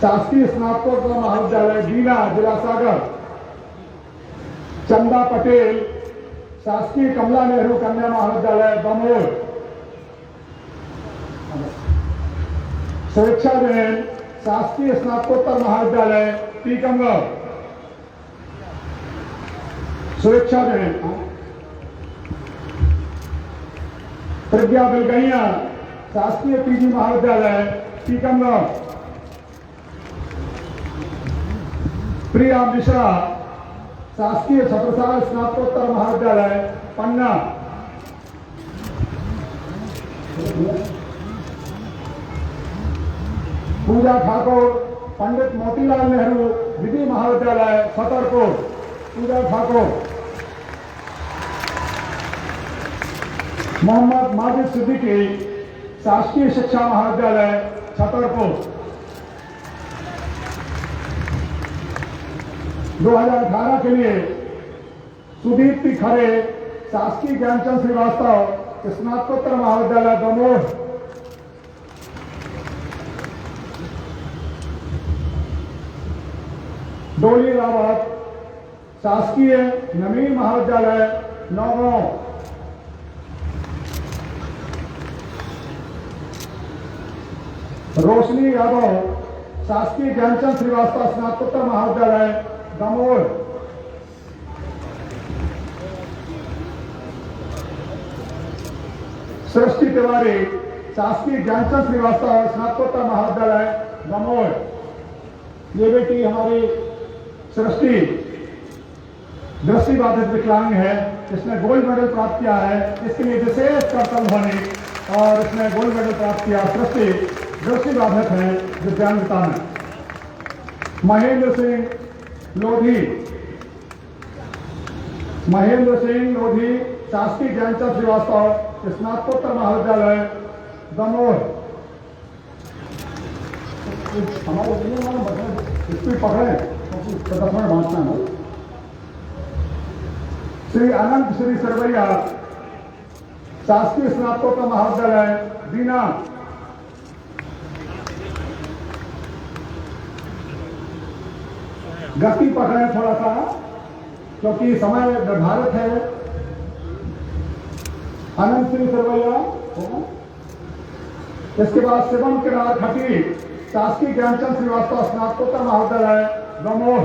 शासकीय स्नातकोत्तर महाविद्यालय बीना जिला सागर। चंदा पटेल, शासकीय कमला नेहरू कन्या महाविद्यालय दमोह। सुरक्षा जैन, शासकीय स्नातकोत्तर महाविद्यालय टीकमगढ़। सुरक्षा जैन। प्रज्ञा बिलगैया, शासकीय पीजी महाविद्यालय टीकमगढ़। प्रिया मिश्रा, शासकीय छत्रसाल स्नातकोत्तर महाविद्यालय पन्ना। पूजा ठाकुर, पंडित मोतीलाल नेहरू विधि महाविद्यालय छतरपुर। पूजा ठाकुर। मोहम्मद माजिद सिद्दीकी, शासकीय शिक्षा महाविद्यालय छतरपुर। 2018 के लिए सुदीप्ति खरे, शासकीय ज्ञानचंद श्रीवास्तव स्नातकोत्तर महाविद्यालय दमोह। डोली रावत शासकीय नवीन महाविद्यालय नौगांव, रोशनी यादव शासकीय ज्ञानचंद श्रीवास्तव स्नातकोत्तर महाविद्यालय दमोह, सृष्टि तिवारी शासकीय ज्ञानचंद श्रीवास्तव स्नातकोत्तर महाविद्यालय दमोह। ये बेटी हमारी सृष्टि दृष्टिबाधित विकलांग है, इसने गोल्ड मेडल प्राप्त किया है। इसके लिए विशेष करतल ध्वनि और इसने गोल्ड मेडल प्राप्त किया। सृष्टि दृष्टिबाधित है दिव्यांगता में। महेंद्र सिंह लोधी शासकीय ज्ञानचंद श्रीवास्तव स्नातकोत्तर महाविद्यालय दमोह। हमारे स्पीड पकड़े 10 मिनट बांटना है। श्री अनंत श्री सरवैया शासकीय स्नातकोत्तर महाविद्यालय बीना। गति पकड़े थोड़ा सा क्योंकि समय निर्धारित है। अनंत श्री सरवैया, इसके बाद शिवम किरार खटी शासकीय ज्ञानचंद श्रीवास्तव स्नातकोत्तर महाविद्यालय दमोह।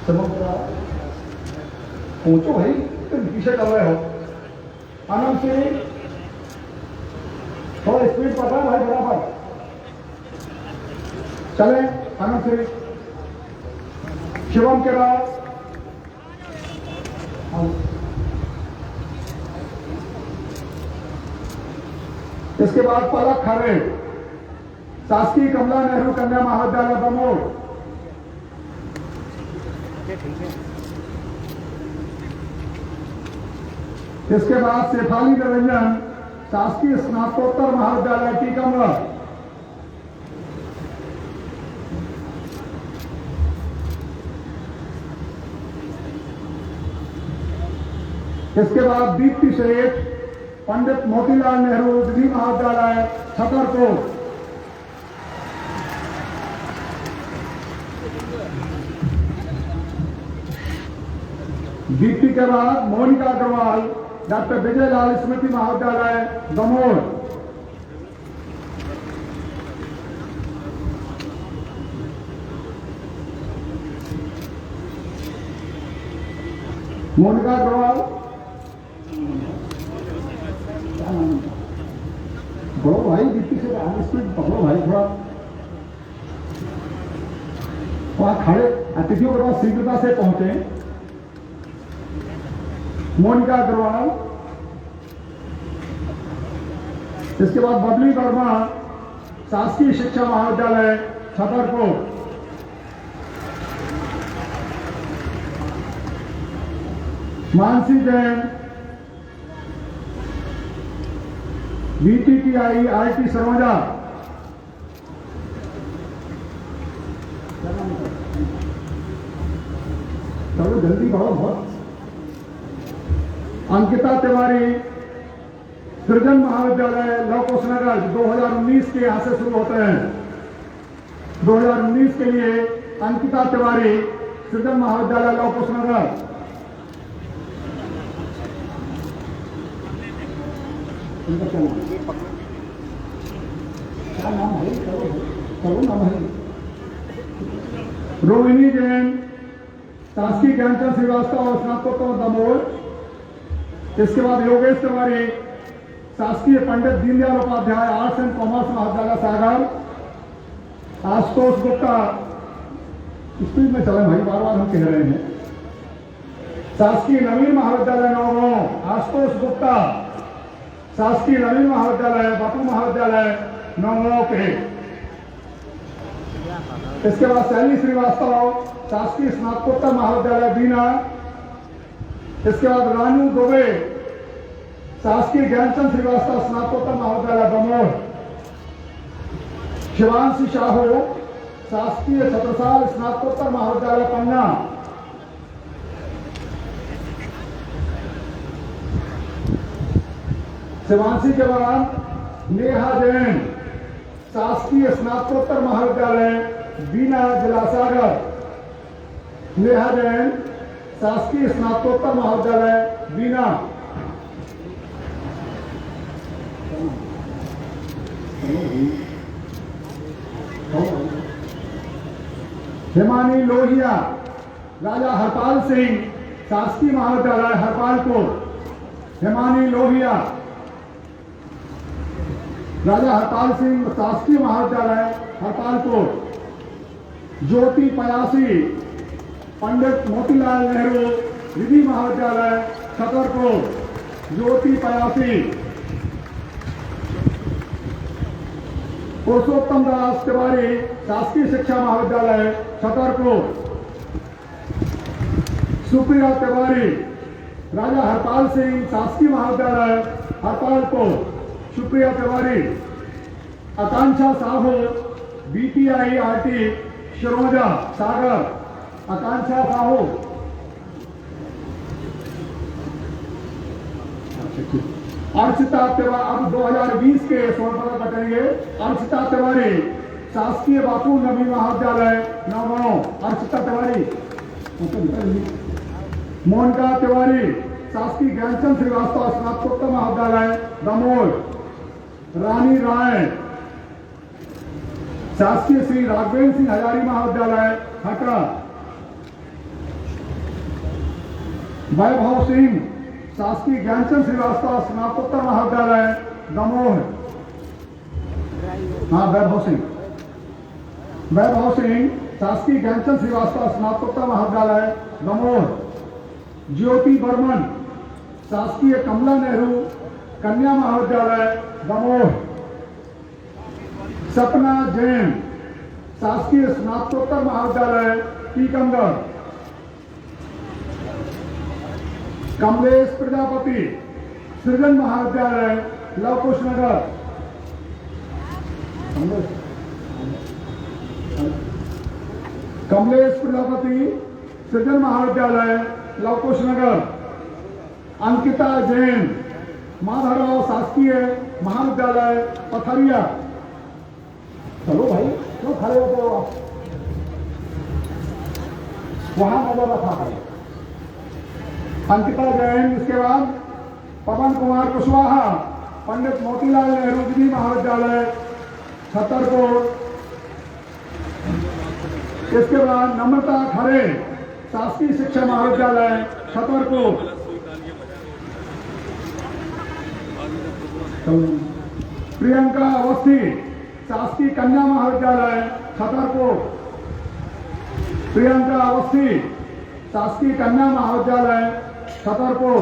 शिवम किरार पहुंचो भाई, तुम पीछे कर रहे हो। अनंत श्री थोड़ा स्पीड पकड़ा भाई, बराबर चले। अनंत श्री, शिवम किरार, इसके बाद पलक खरे शासकीय कमला नेहरू कन्या महाविद्यालय दमोह। इसके बाद शेफाली निरंजन शासकीय स्नातकोत्तर महाविद्यालय टीकमगढ़। इसके बाद दीप्ति शेख पंडित मोतीलाल नेहरू विधि महाविद्यालय छतरपुर। दीप्ति के बाद मोनिका अग्रवाल डॉक्टर विजय लाल स्मृति महाविद्यालय दमोह। मोनिका अग्रवाल, बढ़ो भाई, दीप्ति से स्पीड पकड़ो भाई थोड़ा। वहां खड़े अतिथियों के पास शीघ्रता से पहुंचे। मोनिका अग्रवाल, इसके बाद बबली वर्मा शासकीय शिक्षा महाविद्यालय छतरपुर। Mansi Jain VTTI IIT सरवजा। चलो जल्दी बढ़ो बहुत। अंकिता तिवारी सृजन महाविद्यालय लौकुशनगर 2019 के यहां से शुरू होते हैं। 2019 के लिए अंकिता तिवारी सृजन महाविद्यालय लौकुशनगर। क्या नाम है? करो नाम है। रोहिणी जैन शासकीय ज्ञानचंद श्रीवास्तव स्नातकोत्तर दमोह। इसके बाद योगेश तिवारी शासकीय Pandit Deendayal Upadhyay arts and commerce महाविद्यालय सागर। आशुतोष गुप्ता, स्पीड में चले भाई, बार बार हम कह रहे हैं। शासकीय नवीन महाविद्यालय नौगांव आशुतोष गुप्ता शासकीय नवीन महाविद्यालय बापू महाविद्यालय नौगांव के। इसके बाद शैली श्रीवास्तव शासकीय स्नातकोत्तर महाविद्यालय बीना। इसके बाद रानू दुबे शासकीय ज्ञानचंद श्रीवास्तव स्नातकोत्तर महाविद्यालय दमोह। शिवांशी साहू शासकीय छत्रसाल स्नातकोत्तर महाविद्यालय पन्ना। शिवांशी के बाद नेहा जैन शासकीय स्नातकोत्तर महाविद्यालय बीना जिला सागर। नेहा जैन, शासकीय स्नातकोत्तर महाविद्यालय बीना। हिमानी लोहिया, राजा हरपाल सिंह, शासकीय महाविद्यालय हरपालपुर। हिमानी लोहिया, राजा हरपाल सिंह, शासकीय महाविद्यालय हरपालपुर। ज्योति पयासी, पंडित मोतीलाल नेहरू विधि महाविद्यालय छतरपुर। ज्योति पयासी। पुरुषोत्तम दास तिवारी, शासकीय शिक्षा महाविद्यालय छतरपुर। सुप्रिया तिवारी, राजा हरपाल सिंह, शासकीय महाविद्यालय हरपालपुर। सुप्रिया तिवारी। आकांक्षा साहू, बीटीआई आरटी शिरोजा सागर। आकांक्षा साहू। अर्चिता तिवारी, अब 2020 के स्वर्ण पदक बटेंगे। अर्चिता तिवारी, शासकीय बापू नबी महाविद्यालय नौगांव। अर्चिता तिवारी। मोनिका तिवारी, शासकीय ज्ञानचंद श्रीवास्तव स्नातकोत्तर महाविद्यालय दमोह। रानी राय, शासकीय श्री राघवेंद्र सिंह हजारी महाविद्यालय हटरा। वैभव सिंह, शासकीय ज्ञानचंद श्रीवास्तव स्नातकोत्तर महाविद्यालय दमोह। हाँ, वैभव सिंह। वैभव सिंह, शासकीय ज्ञानचंद श्रीवास्तव स्नातकोत्तर महाविद्यालय दमोह। ज्योति बर्मन, शासकीय कमला नेहरू कन्या महाविद्यालय दमोह। सपना जैन, शासकीय स्नातकोत्तर महाविद्यालय टीकमगढ़। कमलेश प्रजापति, सृजन महाविद्यालय लवकुश नगर। कमलेश प्रजापति, सृजन महाविद्यालय लवकुश नगर। अंकिता जैन, माधवराव शासकीय महाविद्यालय पथरिया। चलो भाई, क्यों खड़े होते हो आप? वहां नजर रखा है। अंकिता जैन। इसके बाद पवन कुमार कुशवाहा, पंडित मोतीलाल नेहरू विधि महाविद्यालय छतरपुर। इसके बाद नम्रता खरे, शासकीय शिक्षा महाविद्यालय छतरपुर। प्रियंका अवस्थी, शासकीय कन्या महाविद्यालय छतरपुर। प्रियंका अवस्थी, शासकीय कन्या महाविद्यालय छतरपुर।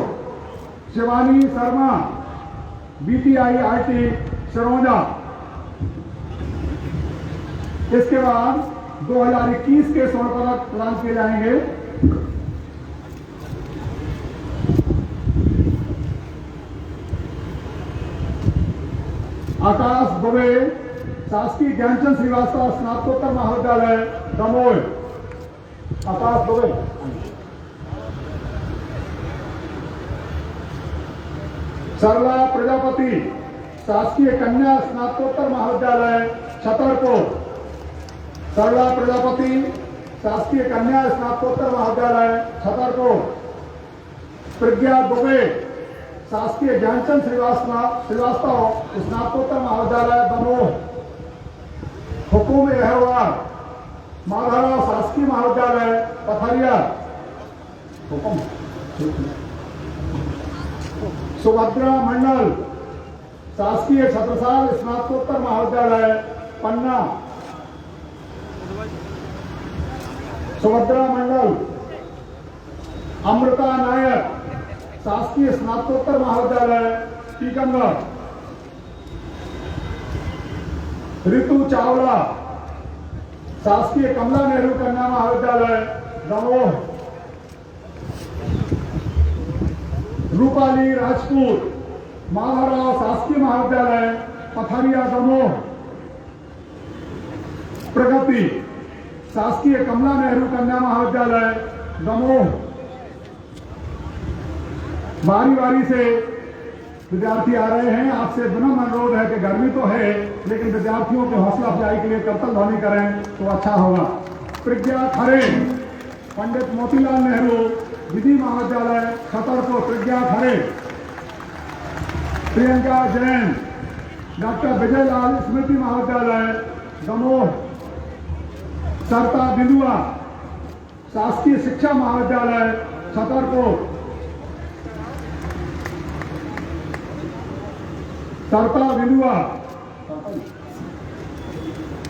Shivani Sharma, BTI IT Sironja. इसके बाद 2021 के स्वर्ण पदक प्रदान किए जाएंगे। आकाश दुबे, शासकीय ज्ञानचंद श्रीवास्तव स्नातकोत्तर महाविद्यालय दमोह। आकाश दुबे। सरला प्रजापति, शासकीय कन्या स्नातकोत्तर महाविद्यालय छतरपुर। सरला प्रजापति, शासकीय कन्या स्नातकोत्तर महाविद्यालय छतरपुर। प्रज्ञा दुबे, शासकीय ज्ञानचंद श्रीवास्तव स्नातकोत्तर महाविद्यालय दमोह। हुकुम एहवार, माधवराव शासकीय महाविद्यालय पथरिया। सुभद्रा मंडल, शासकीय छत्रसाल स्नातकोत्तर महाविद्यालय पन्ना। सुभद्रा मंडल। अमृता नायक, शासकीय स्नातकोत्तर महाविद्यालय टीकमगढ़। ऋतु चावला, शासकीय कमला नेहरू कन्या महाविद्यालय दमोह। रूपाली राजपूत, माधवराव शासकीय महाविद्यालय पथरिया दमोह। प्रगति, शासकीय कमला नेहरू कन्या महाविद्यालय दमोह। बारी बारी से विद्यार्थी आ रहे हैं। आपसे विनम्र अनुरोध है कि गर्मी तो है, लेकिन विद्यार्थियों के हौसला अफजाई के लिए करतल ध्वनि करें तो अच्छा होगा। प्रज्ञा खरे, पंडित मोतीलाल नेहरू विधि महाविद्यालय छतरपुर, प्रज्ञा खरे। प्रियंका जैन, डॉक्टर विजयलाल स्मृति महाविद्यालय दमोह। सरता बिंदुआ, शासकीय शिक्षा महाविद्यालय छतरपुर। सरता बिंदुआ,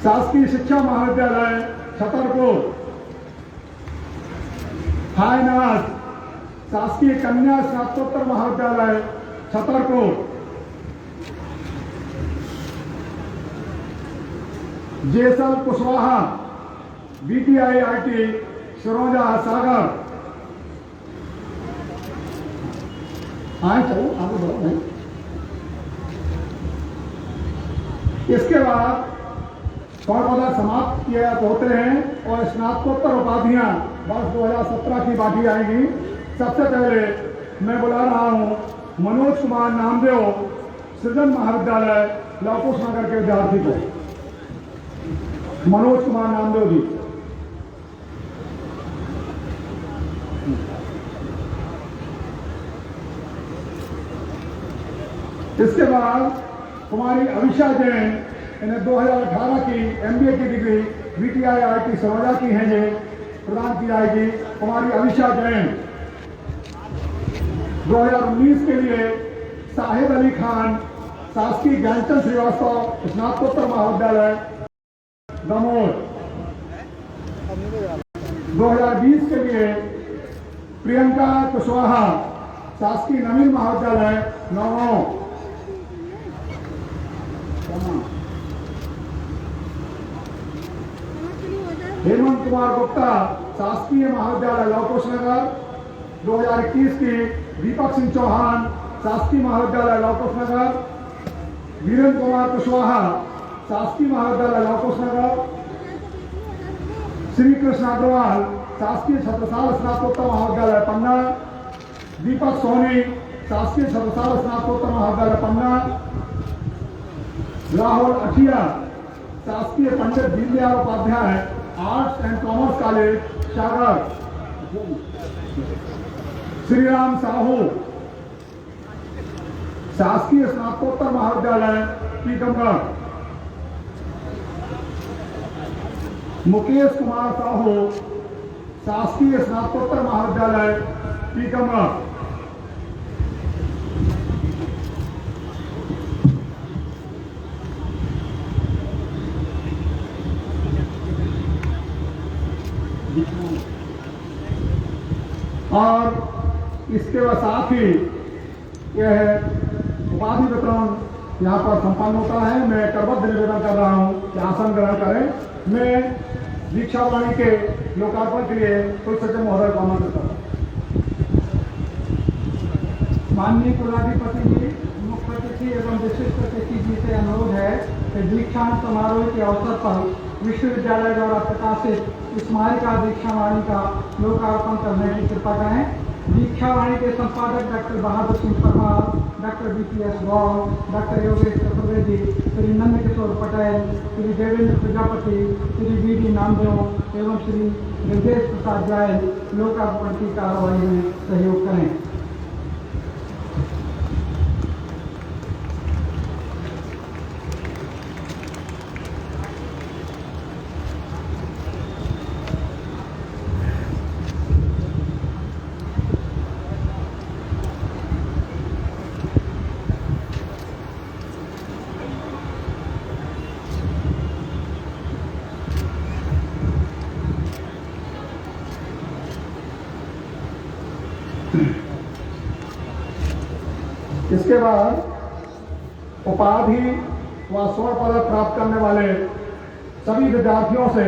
शासकीय शिक्षा महाविद्यालय छतरपुर। हायनाथ, शासकीय कन्या स्नातकोत्तर महाविद्यालय छतरपुर। जेसल कुशवाहा, बीटीआई आईटी सरोजा सागर। चलो आगे बढ़ो नहीं। इसके बाद पद समाप्त किए होते हैं और स्नातकोत्तर उपाधियां वर्ष 2017 की बाकी आएंगी। सबसे पहले मैं बुला रहा हूं मनोज कुमार नामदेव, सृजन महाविद्यालय लौकुश नगर के विद्यार्थी को। मनोज कुमार नामदेव जी। इसके बाद कुमारी अविशा जैन, इन्हें 2018 की एमबीए की डिग्री बीटीआई आईटी सरोजा की है, ये प्रदान की जाएगी। कुमारी अविशा जैन। 2019 के लिए साहिब अली खान, शासकीय ज्ञानचंद श्रीवास्तव स्नातकोत्तर महाविद्यालय दमोह। 2020 के लिए प्रियंका कुशवाहा, शासकीय नवीन महाविद्यालय नौगांव। हेमंत कुमार गुप्ता, शासकीय महाविद्यालय लौकुश नगर। 2021 की दीपक सिंह चौहान, शासकीय महाविद्यालय लौकुश नगर। वीरेंद्र कुमार कुशवाहा, शासकीय महाविद्यालय लौकुश नगर। श्री कृष्ण अग्रवाल, शासकीय छत्रसाल स्नातकोत्तर महाविद्यालय पन्ना। दीपक सोनी, शासकीय छत्रसाल स्नातकोत्तर महाविद्यालय पन्ना। राहुल अठिया, शासकीय Pandit Deendayal Upadhyay arts and commerce college Sagar. Shriram Sahu, शासकीय स्नातकोत्तर महाविद्यालय टीकमगढ़। मुकेश कुमार साहू, शासकीय स्नातकोत्तर महाविद्यालय टीकमगढ़। और इसके साथ ही यह उपाधि वितरण यहाँ पर संपन्न होता है। मैं करबद्ध निवेदन कर रहा हूँ कि आसन ग्रहण करें। मैं दीक्षावाणी के लोकार्पण के लिए कुल सचिव महोदय को आमंत्रित करता हूँ। माननीय कुलाधिपति जी, मुख्य अतिथि एवं विशिष्ट अतिथि जी से अनुरोध है कि दीक्षांत समारोह के अवसर पर विश्वविद्यालय द्वारा प्रकाशित स्मारिका दीक्षावाणी का लोकार्पण करने की कृपा करें। दीक्षावाणी के संपादक doctor Bahadur Singh Parmar, doctor BPS गौर, डॉक्टर योगेश चतुर्वेदी, श्री नंद किशोर पटेल, श्री देवेंद्र प्रजापति, श्री बीडी नामदेव एवं श्री ब्रजेश प्रसाद जायल लोकार्पण की कार्रवाई में सहयोग करें। इसके बाद उपाधि व स्वर्ण पदक प्राप्त करने वाले सभी विद्यार्थियों से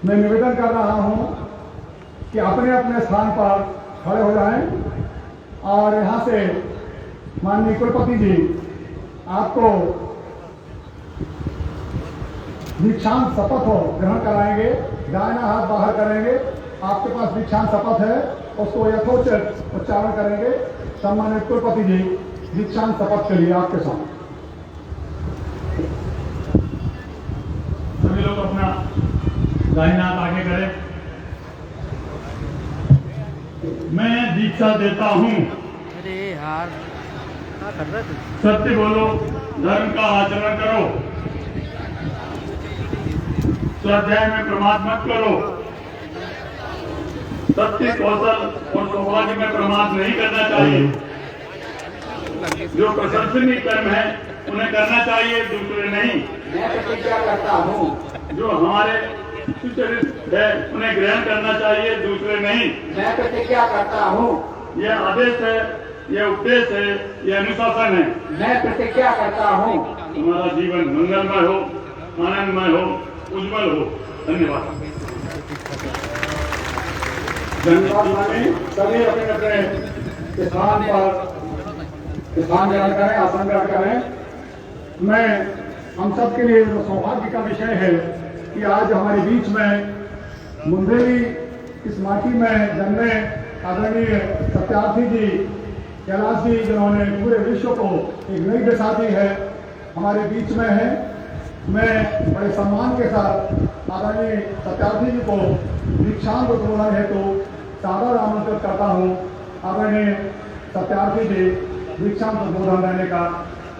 मैं निवेदन कर रहा हूं कि अपने अपने स्थान पर खड़े हो जाएं और यहां से माननीय कुलपति जी आपको दीक्षांत शपथ ग्रहण कराएंगे। दाहिना हाथ बाहर करेंगे, आपके पास दीक्षांत शपथ है, उसको यथोचित उच्चारण करेंगे। सम्मानित कुलपति जी दीक्षांत शपथ के लिए आपके साथ। लोग अपना दाहिना हाथ आगे करें। मैं दीक्षा देता हूँ। अरे यार क्या कर रहा है तू? सत्य बोलो, धर्म का आचरण करो, स्वाध्याय में प्रमाद मत करो, सत्य, कौशल और सौभाग्य में प्रमाद नहीं करना चाहिए। जो प्रशंसनीय कर्म है उन्हें करना चाहिए, दूसरे नहीं। मैं प्रतिज्ञा करता हूँ। जो हमारे सुचरित है उन्हें ग्रहण करना चाहिए, दूसरे नहीं। मैं प्रतिज्ञा करता हूँ। यह आदेश है, यह उपदेश है, यह अनुशासन है। मैं प्रतिज्ञा करता हूँ। हमारा जीवन मंगलमय हो, आनंदमय हो, उज्जवल हो। धन्यवाद। धन्यवाद माने सभी अपने अपने स्थान पर स्थान ग्रहण करें, आसन ग्रहण करें। मैं हम सब के लिए सौभाग्य का विषय है कि आज हमारे बीच में मुंदेली इस माटी में जन्मे आदरणीय सत्यार्थी जी, कैलाश जी, जिन्होंने पूरे विश्व को एक नई दिशा दी है, हमारे बीच में है। मैं बड़े सम्मान के साथ आदरणीय सत्यार्थी जी को दीक्षांत उद्बोधन हेतु सादर आमंत्रित करता हूँ। आदरणीय सत्यार्थी जी दीक्षांत उद्बोधन देने का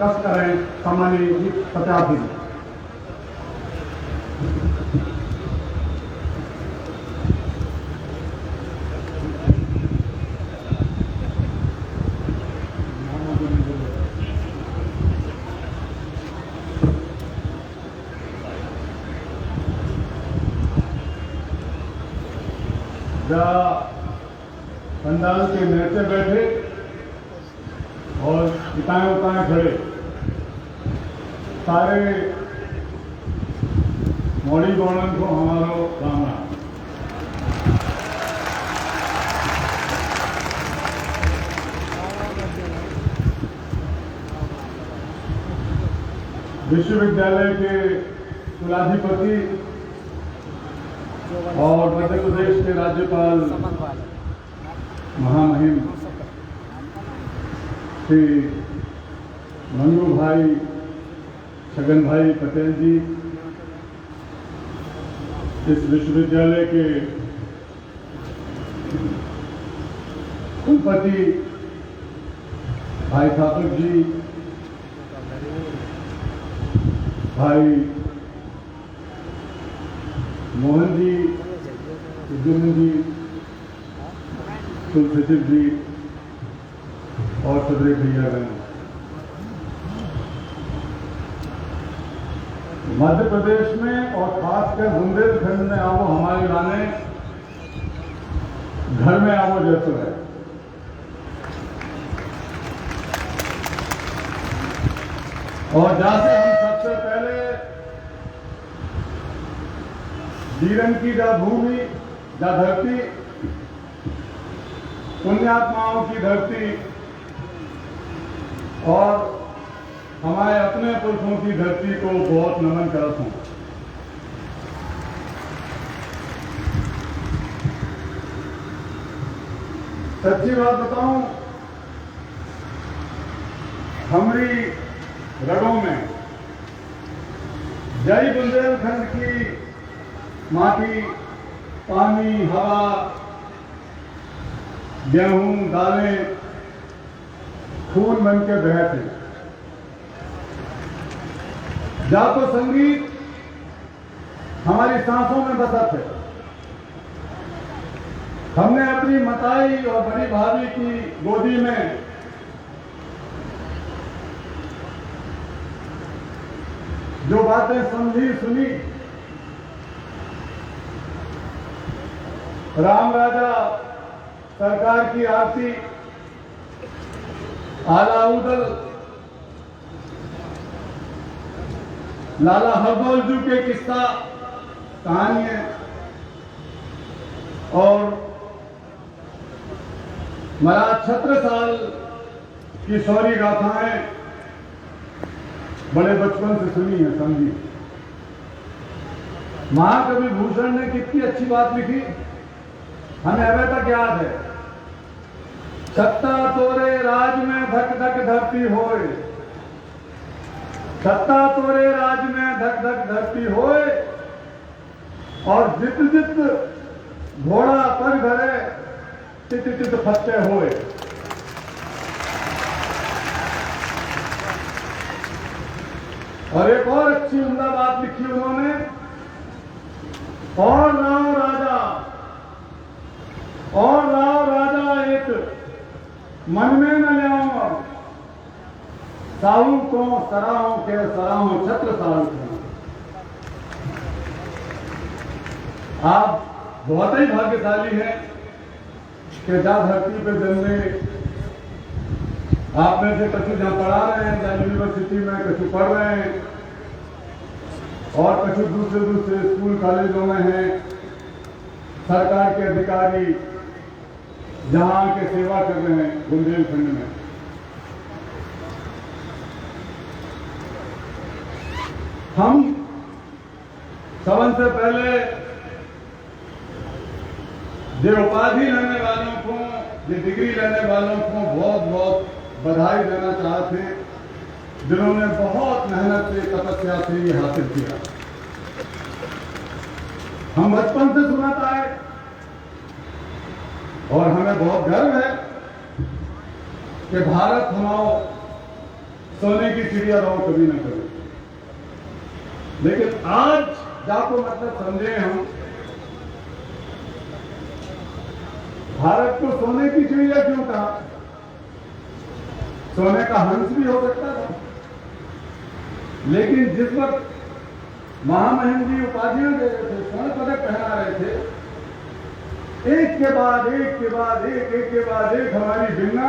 कष्ट करें। सम्मानीय सत्यार्थी जी। पंडाल के नीचे बैठे और इताएं उताएं खड़े, सारे मौड़ी गौड़न को हमारो राम राम। विश्वविद्यालय के कुलाधिपति और मध्य प्रदेश के राज्यपाल महामहिम श्री मंगू भाई छगन भाई पटेल जी, इस विश्वविद्यालय के कुलपति भाई ठाकुर जी, भाई मोहन जी, उद्यम जी, कुल सचिव जी और सदरे भैयागण, मध्य प्रदेश में और खासकर बुंदेलखंड में आवो हमारे लाने घर में आवो जैसे है। और जैसे हम सबसे पहले जीवन की जा भूमि, जा धरती, पुण्यात्माओं की धरती और हमारे अपने पुरखों की धरती को बहुत नमन करता हूं। सच्ची बात बताऊं, हमारी रगों में जय बुंदेलखंड की माटी, पानी, हवा, गेहूं, दालें खून बन के बहते। जातो संगीत हमारी सांसों में बसत है। हमने अपनी मताई और बड़ी भाभी की गोदी में जो बातें समझी सुनी, राम राजा सरकार की आरती, आला उदल, लाला हरदौलजू के किस्सा कहानियां और महाराज छत्रसाल की शौर्य गाथाएं बड़े बचपन से सुनी है, समझी। महाकवि भूषण ने कितनी अच्छी बात लिखी, हमें अभी तक याद है। सत्ता तोरे राज में धक धक धरती होए, सत्ता तोरे राज में धक धक धरती होए, और जित जित घोड़ा पर धरे तित तित फत्ते होए। और एक और अच्छी उम्दा बात लिखी उन्होंने, और लाओ राजा एक मन में न लियाऊं, साहू को सराहों के सराहों छत्र साहू को। आप बहुत ही भाग्यशाली हैं कि जहाँ धरती पे जन्मे। आप में से कछु जहाँ पढ़ा रहे हैं, जहाँ यूनिवर्सिटी में कछु पढ़ रहे हैं, और कछु दूसरे स्कूल कॉलेजों में हैं, सरकार के अधिकारी जहां के सेवा कर रहे हैं बुंदेलखंड में। हम सबसे पहले जो उपाधि लेने वालों को, जो डिग्री लेने वालों को बहुत बहुत बधाई देना चाहते हैं, जिन्होंने बहुत मेहनत से, तपस्या से ये हासिल किया। हम बचपन से सुनाते आए और हमें बहुत गर्व है कि भारत हमारा सोने की चिड़िया रहो कभी न करे। लेकिन आज जाको मतलब समझे हम, भारत को सोने की चिड़िया क्यों कहा? सोने का हंस भी हो सकता था, लेकिन जिस वक्त महामहिम जी उपाधियां दे रहे थे, स्वर्ण पदक पहना रहे थे, एक के बाद एक हमारी बिन्ना,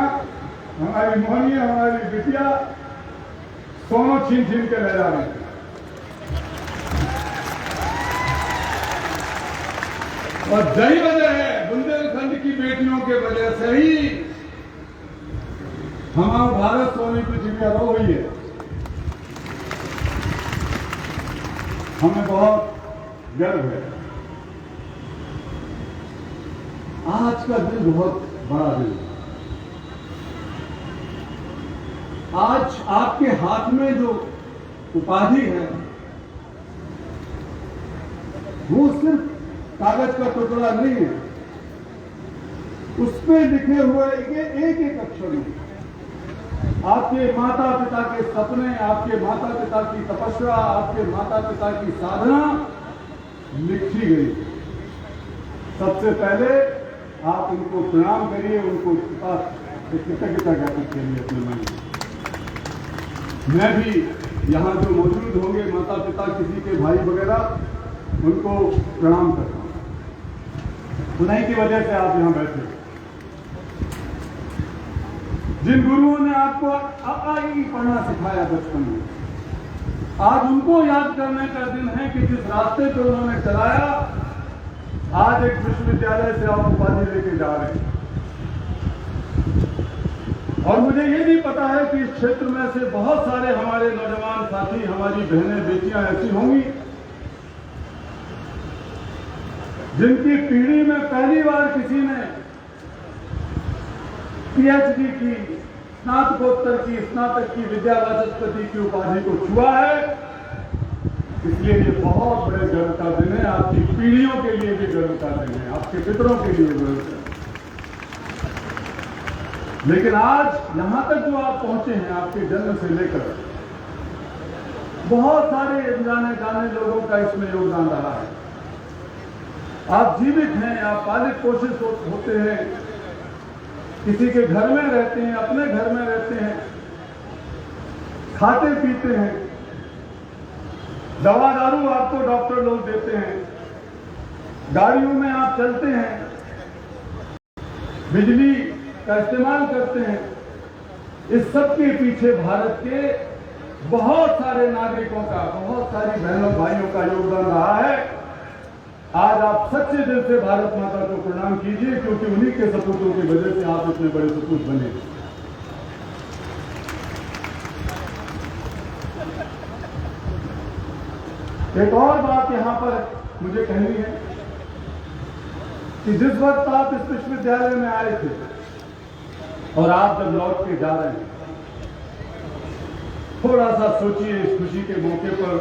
हमारी मोहनिया, हमारी बिटिया सोनों छीन छीन के ले जा रहे थे। और यही वजह है, बुंदेलखंड की बेटियों के वजह से ही हमारा भारत सोने की चिड़िया रो हुई है। हमें बहुत गर्व है। आज का दिन बहुत बड़ा दिन है। आज आपके हाथ में जो उपाधि है वो सिर्फ कागज का टुकड़ा नहीं है, उस पे लिखे हुए एक एक अक्षर में आपके माता पिता के सपने, आपके माता पिता की तपस्या, आपके माता पिता की साधना लिखी गई। सबसे पहले आप उनको प्रणाम करिए, उनको कृतज्ञता ज्ञापित करिए अपने मन में। मैं भी यहाँ जो मौजूद होंगे माता पिता, किसी के भाई वगैरह, उनको प्रणाम करता हूँ। उन्हीं की वजह से आप यहाँ बैठे। जिन गुरुओं ने आपको आ पढ़ना सिखाया बचपन में, आज उनको याद करने का दिन है कि जिस रास्ते पे उन्होंने चलाया, आज एक विश्वविद्यालय से आप उपाधि लेके जा रहे हैं। और मुझे ये भी पता है कि इस क्षेत्र में से बहुत सारे हमारे नौजवान साथी, हमारी बहनें बेटियां ऐसी होंगी जिनकी पीढ़ी में पहली बार किसी ने पीएचडी की, स्नातकोत्तर की, स्नातक की, विद्यावाचस्पति की उपाधि को छुआ है। इसलिए ये बहुत बड़े गर्व का दिन है। आपकी पीढ़ियों के लिए भी गर्व का दिन है, आपके पितरों के लिए गर्व है। लेकिन आज यहां तक जो आप पहुंचे हैं, आपके जन्म से लेकर, बहुत सारे जाने जाने लोगों का इसमें योगदान रहा है। आप जीवित हैं, आप पालित पोषित होते हैं, किसी के घर में रहते हैं, अपने घर में रहते हैं, खाते पीते हैं, दवा दारू आपको डॉक्टर लोग देते हैं, गाड़ियों में आप चलते हैं, बिजली का इस्तेमाल करते हैं। इस सब के पीछे भारत के बहुत सारे नागरिकों का, बहुत सारी बहनों भाइयों का योगदान रहा है। आज आप सच्चे दिल से भारत माता को प्रणाम कीजिए, क्योंकि उन्हीं के सपूतों की वजह से आप इतने बड़े सपूत बने। एक और बात यहां पर मुझे कहनी है कि जिस वक्त आप इस विश्वविद्यालय में आए थे और आप जब लौट के जा रहे हैं, थोड़ा सा सोचिए इस खुशी के मौके पर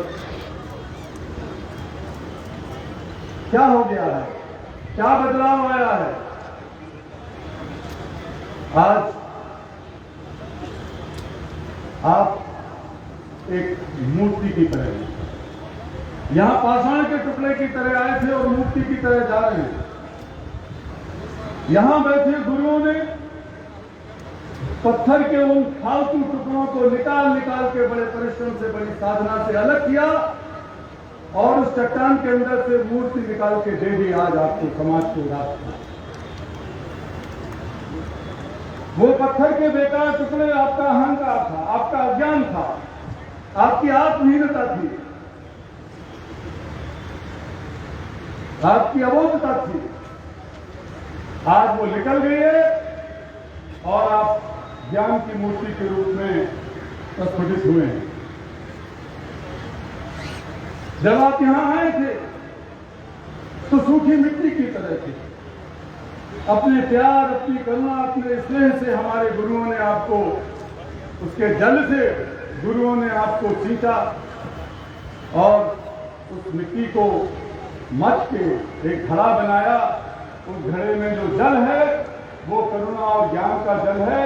क्या हो गया है, क्या बदलाव आया है। आज आप एक मूर्ति की तरह हैं, यहां पाषाण के टुकड़े की तरह आए थे और मूर्ति की तरह जा रहे हैं। यहां बैठे गुरुओं ने पत्थर के उन फालतू टुकड़ों को निकाल निकाल के बड़े परिश्रम से, बड़ी साधना से अलग किया और उस चट्टान के अंदर से मूर्ति निकाल के दे दी आज आपको, समाज को रास्ता। वो पत्थर के बेकार टुकड़े आपका अहंकार था, आपका अज्ञान था, आपकी आत्महीनता थी, आपकी अबोधता थी। आज वो निकल गई है और आप ज्ञान की मूर्ति के रूप में प्रस्फुटित हुए हैं। जब आप यहां आए थे तो सूखी मिट्टी की तरह थे। अपने प्यार, अपनी करुणा, अपने स्नेह से हमारे गुरुओं ने आपको, उसके जल से गुरुओं ने आपको सींचा और उस मिट्टी को मथ के एक घड़ा बनाया। उस घड़े में जो जल है वो करुणा और ज्ञान का जल है,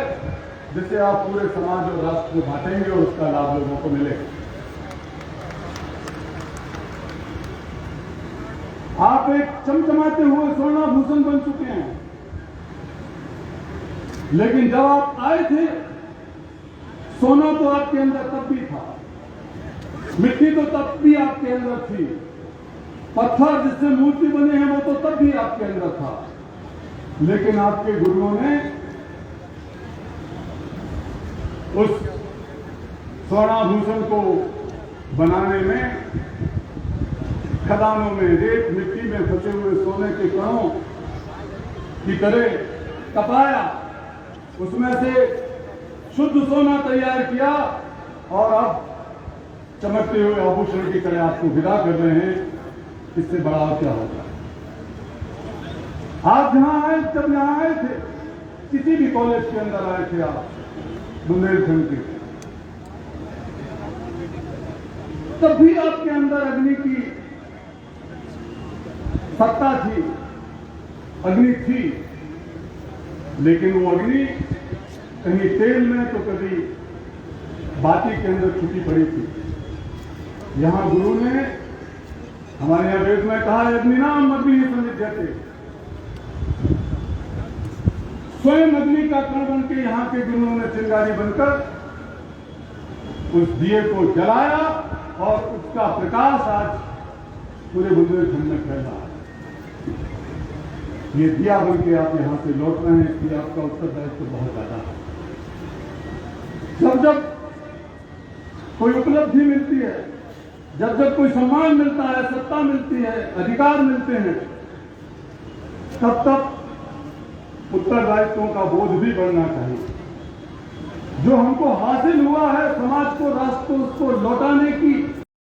जिसे आप पूरे समाज और राष्ट्र को बांटेंगे और उसका लाभ लोगों को मिलेगा। आप एक चमचमाते हुए स्वर्णाभूषण बन चुके हैं, लेकिन जब आप आए थे सोना तो आपके अंदर तब भी था, मिट्टी तो तब भी आपके अंदर थी, पत्थर जिससे मूर्ति बने हैं वो तो तब भी आपके अंदर था। लेकिन आपके गुरुओं ने उस स्वर्णाभूषण को बनाने में खदानों में, रेत मिट्टी में फंसे हुए सोने के कणों की तरह तपाया, उसमें से शुद्ध सोना तैयार किया और अब चमकते हुए आभूषण की तरह आपको विदा कर रहे हैं। इससे बड़ा क्या होगा। आप जहां आए, जब यहां आए थे, किसी भी कॉलेज के अंदर आए थे आप बुंदेलखंड के, तब भी आपके अंदर अग्नि की सत्ता थी, अग्नि थी, लेकिन वो अग्नि कहीं तेल में तो कभी बाती के अंदर छुपी पड़ी थी। यहां गुरु ने, हमारे यहां वेद में कहा है, अग्निनाम अग्नि संविद्यते, स्वयं अग्नि का कण बन के यहाँ के गुरुओं ने चिंगारी बनकर उस दिए को जलाया और उसका प्रकाश आज पूरे बुंदेलखंड में फैला है। ये दिया बन के आप यहां से लौट रहे हैं कि आपका उत्तरदायित्व तो बहुत ज्यादा है। जब जब कोई उपलब्धि मिलती है, जब जब कोई सम्मान मिलता है, सत्ता मिलती है, अधिकार मिलते हैं, तब तब उत्तरदायित्वों का बोध भी बढ़ना चाहिए। जो हमको हासिल हुआ है, समाज को, राष्ट्र को उसको लौटाने की